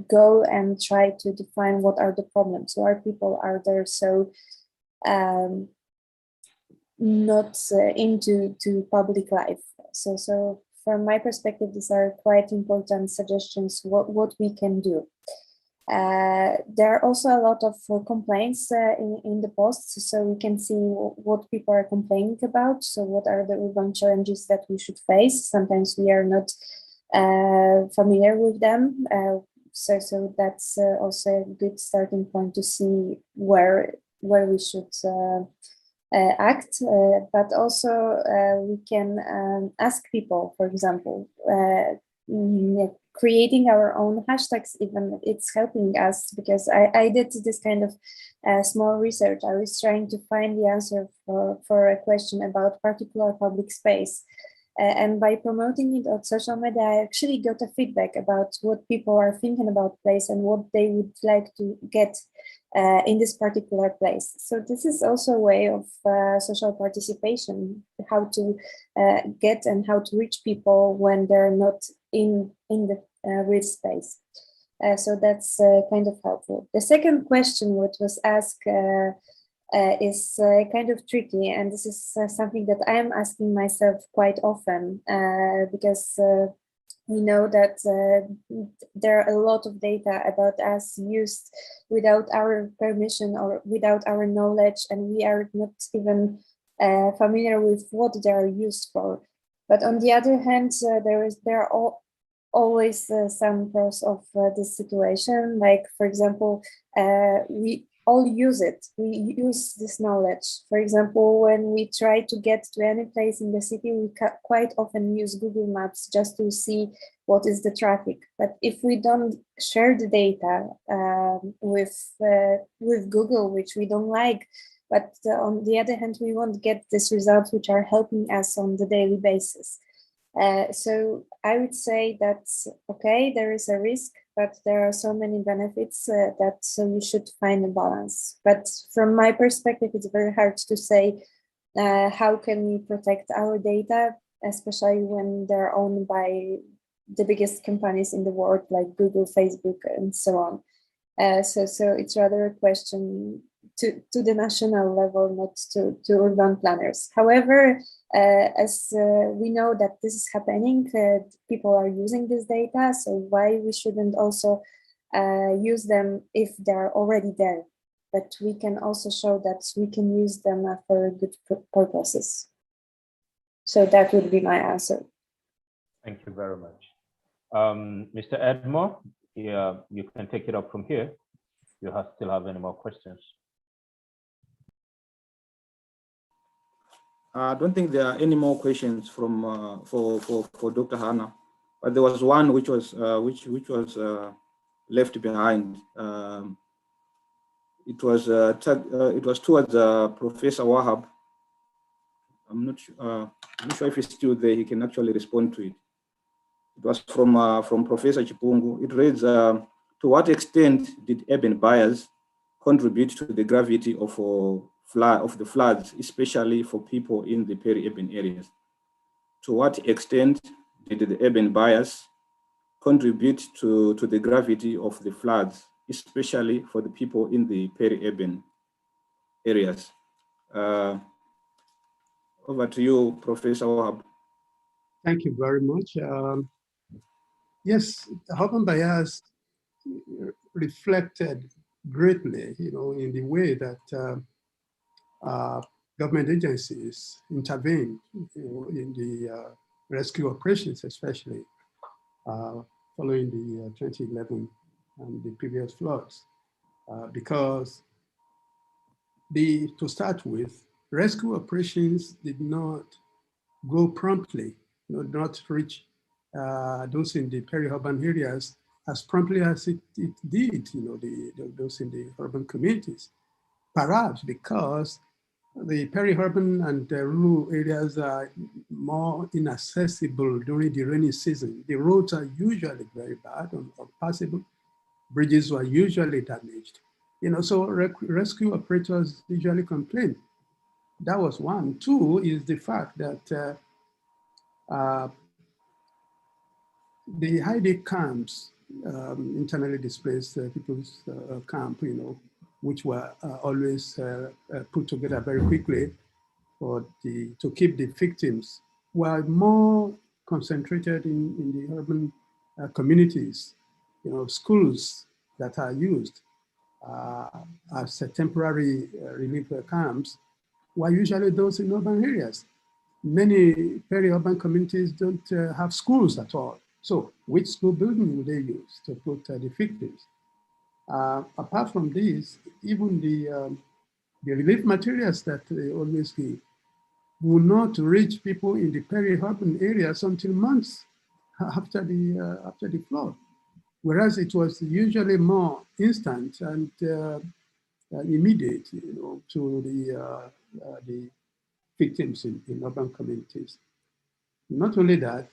go and try to define what are the problems. Why people are there so not into public life. So from my perspective, these are quite important suggestions what we can do. There are also a lot of complaints in the posts, so we can see what people are complaining about. So what are the urban challenges that we should face? Sometimes we are not familiar with them. So that's also a good starting point to see where we should act, but also we can ask people, for example, creating our own hashtags, even it's helping us, because I did this kind of small research. I was trying to find the answer for a question about particular public space. And by promoting it on social media, I actually got a feedback about what people are thinking about place and what they would like to get in this particular place. So this is also a way of social participation, how to get and how to reach people when they're not in the real space. So that's kind of helpful. The second question, what was asked, is kind of tricky, and this is something that I am asking myself quite often, because we know that there are a lot of data about us used without our permission or without our knowledge, and we are not even familiar with what they are used for. But on the other hand, there are always some pros of this situation. Like, for example, we all use it. We use this knowledge. For example, when we try to get to any place in the city, we quite often use Google Maps just to see what is the traffic. But if we don't share the data with Google, which we don't like, but on the other hand, we won't get these results which are helping us on the daily basis. So I would say that, okay, there is a risk, but there are so many benefits that we should find a balance. But from my perspective, it's very hard to say how can we protect our data, especially when they're owned by the biggest companies in the world, like Google, Facebook, and so on. So it's rather a question to the national level, not to urban planners. However, as we know that this is happening, people are using this data, so why we shouldn't also use them if they're already there? But we can also show that we can use them for good purposes. So that would be my answer. Thank you very much. Mr. Edmore, you can take it up from here. You still have any more questions? I don't think there are any more questions from for Dr. Hannah, but there was one which was left behind. It was towards Professor Wahab. I'm not sure if he's still there. He can actually respond to it. It was from Professor Chipungu. It reads, to what extent did urban bias contribute to the gravity of the floods, especially for people in the peri-urban areas? To what extent did the urban bias contribute to the gravity of the floods, especially for the people in the peri-urban areas? Over to you, Professor Wahab. Thank you very much. Yes, urban bias reflected greatly, in the way that government agencies intervened, in the rescue operations, especially following the 2011 and the previous floods, because to start with, rescue operations did not go promptly, not reach those in the peri-urban areas as promptly as it did, those in the urban communities. Perhaps because the peri-urban and rural areas are more inaccessible during the rainy season. The roads are usually very bad, unpassable. Bridges were usually damaged. So rescue operators usually complain. That was one. Two is the fact that the high-day camps, internally displaced people's camp, which were always put together very quickly to keep the victims, were more concentrated in the urban communities. Schools that are used as temporary relief camps were usually those in urban areas. Many peri-urban communities don't have schools at all. So which school building would they use to put the victims? Apart from this, even the relief materials that they always give will not reach people in the peri-urban areas until months after the flood. Whereas it was usually more instant and immediate, to the victims in urban communities. Not only that,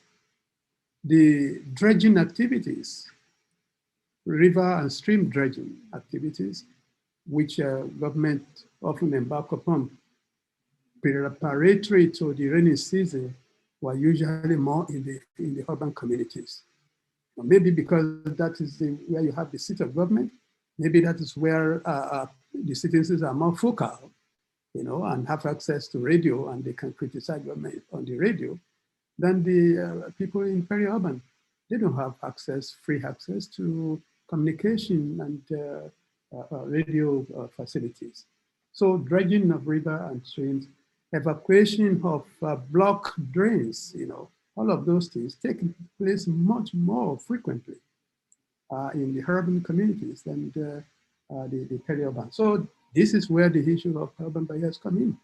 the dredging activities, river and stream dredging activities, which government often embark upon preparatory to the rainy season, were usually more in the urban communities. Or maybe because that is where you have the seat of government. Maybe that is where the citizens are more focal, and have access to radio, and they can criticize government on the radio, than the people in peri-urban. They don't have free access to communication and radio facilities. So dredging of river and streams, evacuation of block drains, all of those things take place much more frequently in the urban communities than the peri-urban. So this is where the issue of urban bias come in.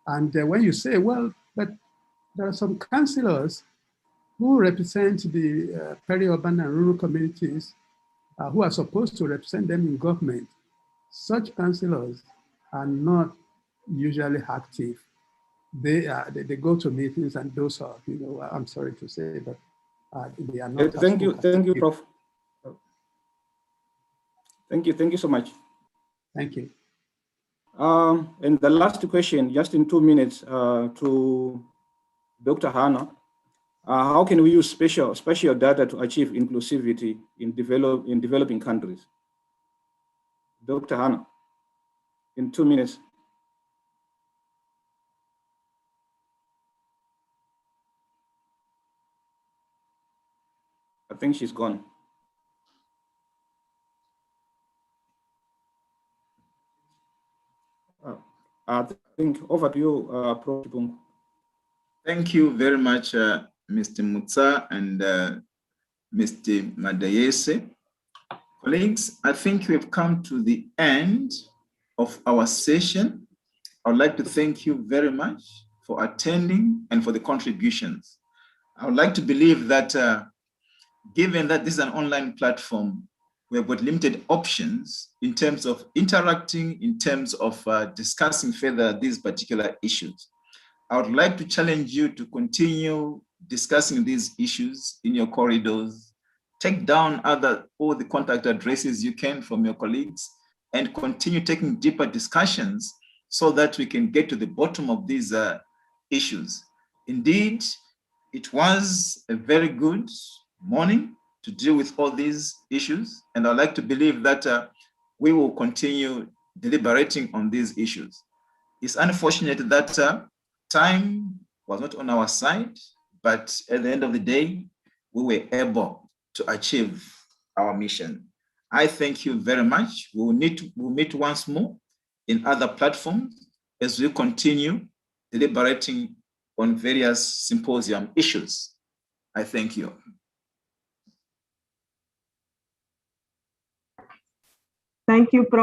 And when you say, well, but there are some councillors who represent the peri-urban and rural communities who are supposed to represent them in government, such councillors are not usually active. They go to meetings and those are, I'm sorry to say, but they are not. Thank you, Prof. Thank you so much. Thank you. And the last question, just in 2 minutes, to Dr. Hannah. How can we use spatial data to achieve inclusivity in developing countries? Dr. Hannah, in 2 minutes. I think she's gone. I think over to you, Prof. Chipungu. Thank you very much, Mr. Mutsa and Mr. Madayese. Colleagues, I think we've come to the end of our session. I would like to thank you very much for attending and for the contributions. I would like to believe that given that this is an online platform, we have got limited options in terms of interacting, in terms of discussing further these particular issues. I would like to challenge you to continue discussing these issues in your corridors, take down all the contact addresses you can from your colleagues, and continue taking deeper discussions so that we can get to the bottom of these issues. Indeed, it was a very good morning to deal with all these issues, and I'd like to believe that we will continue deliberating on these issues. It's unfortunate that time was not on our side, but at the end of the day, we were able to achieve our mission. I thank you very much. We'll meet once more in other platforms as we continue deliberating on various symposium issues. I thank you. Thank you, Prof.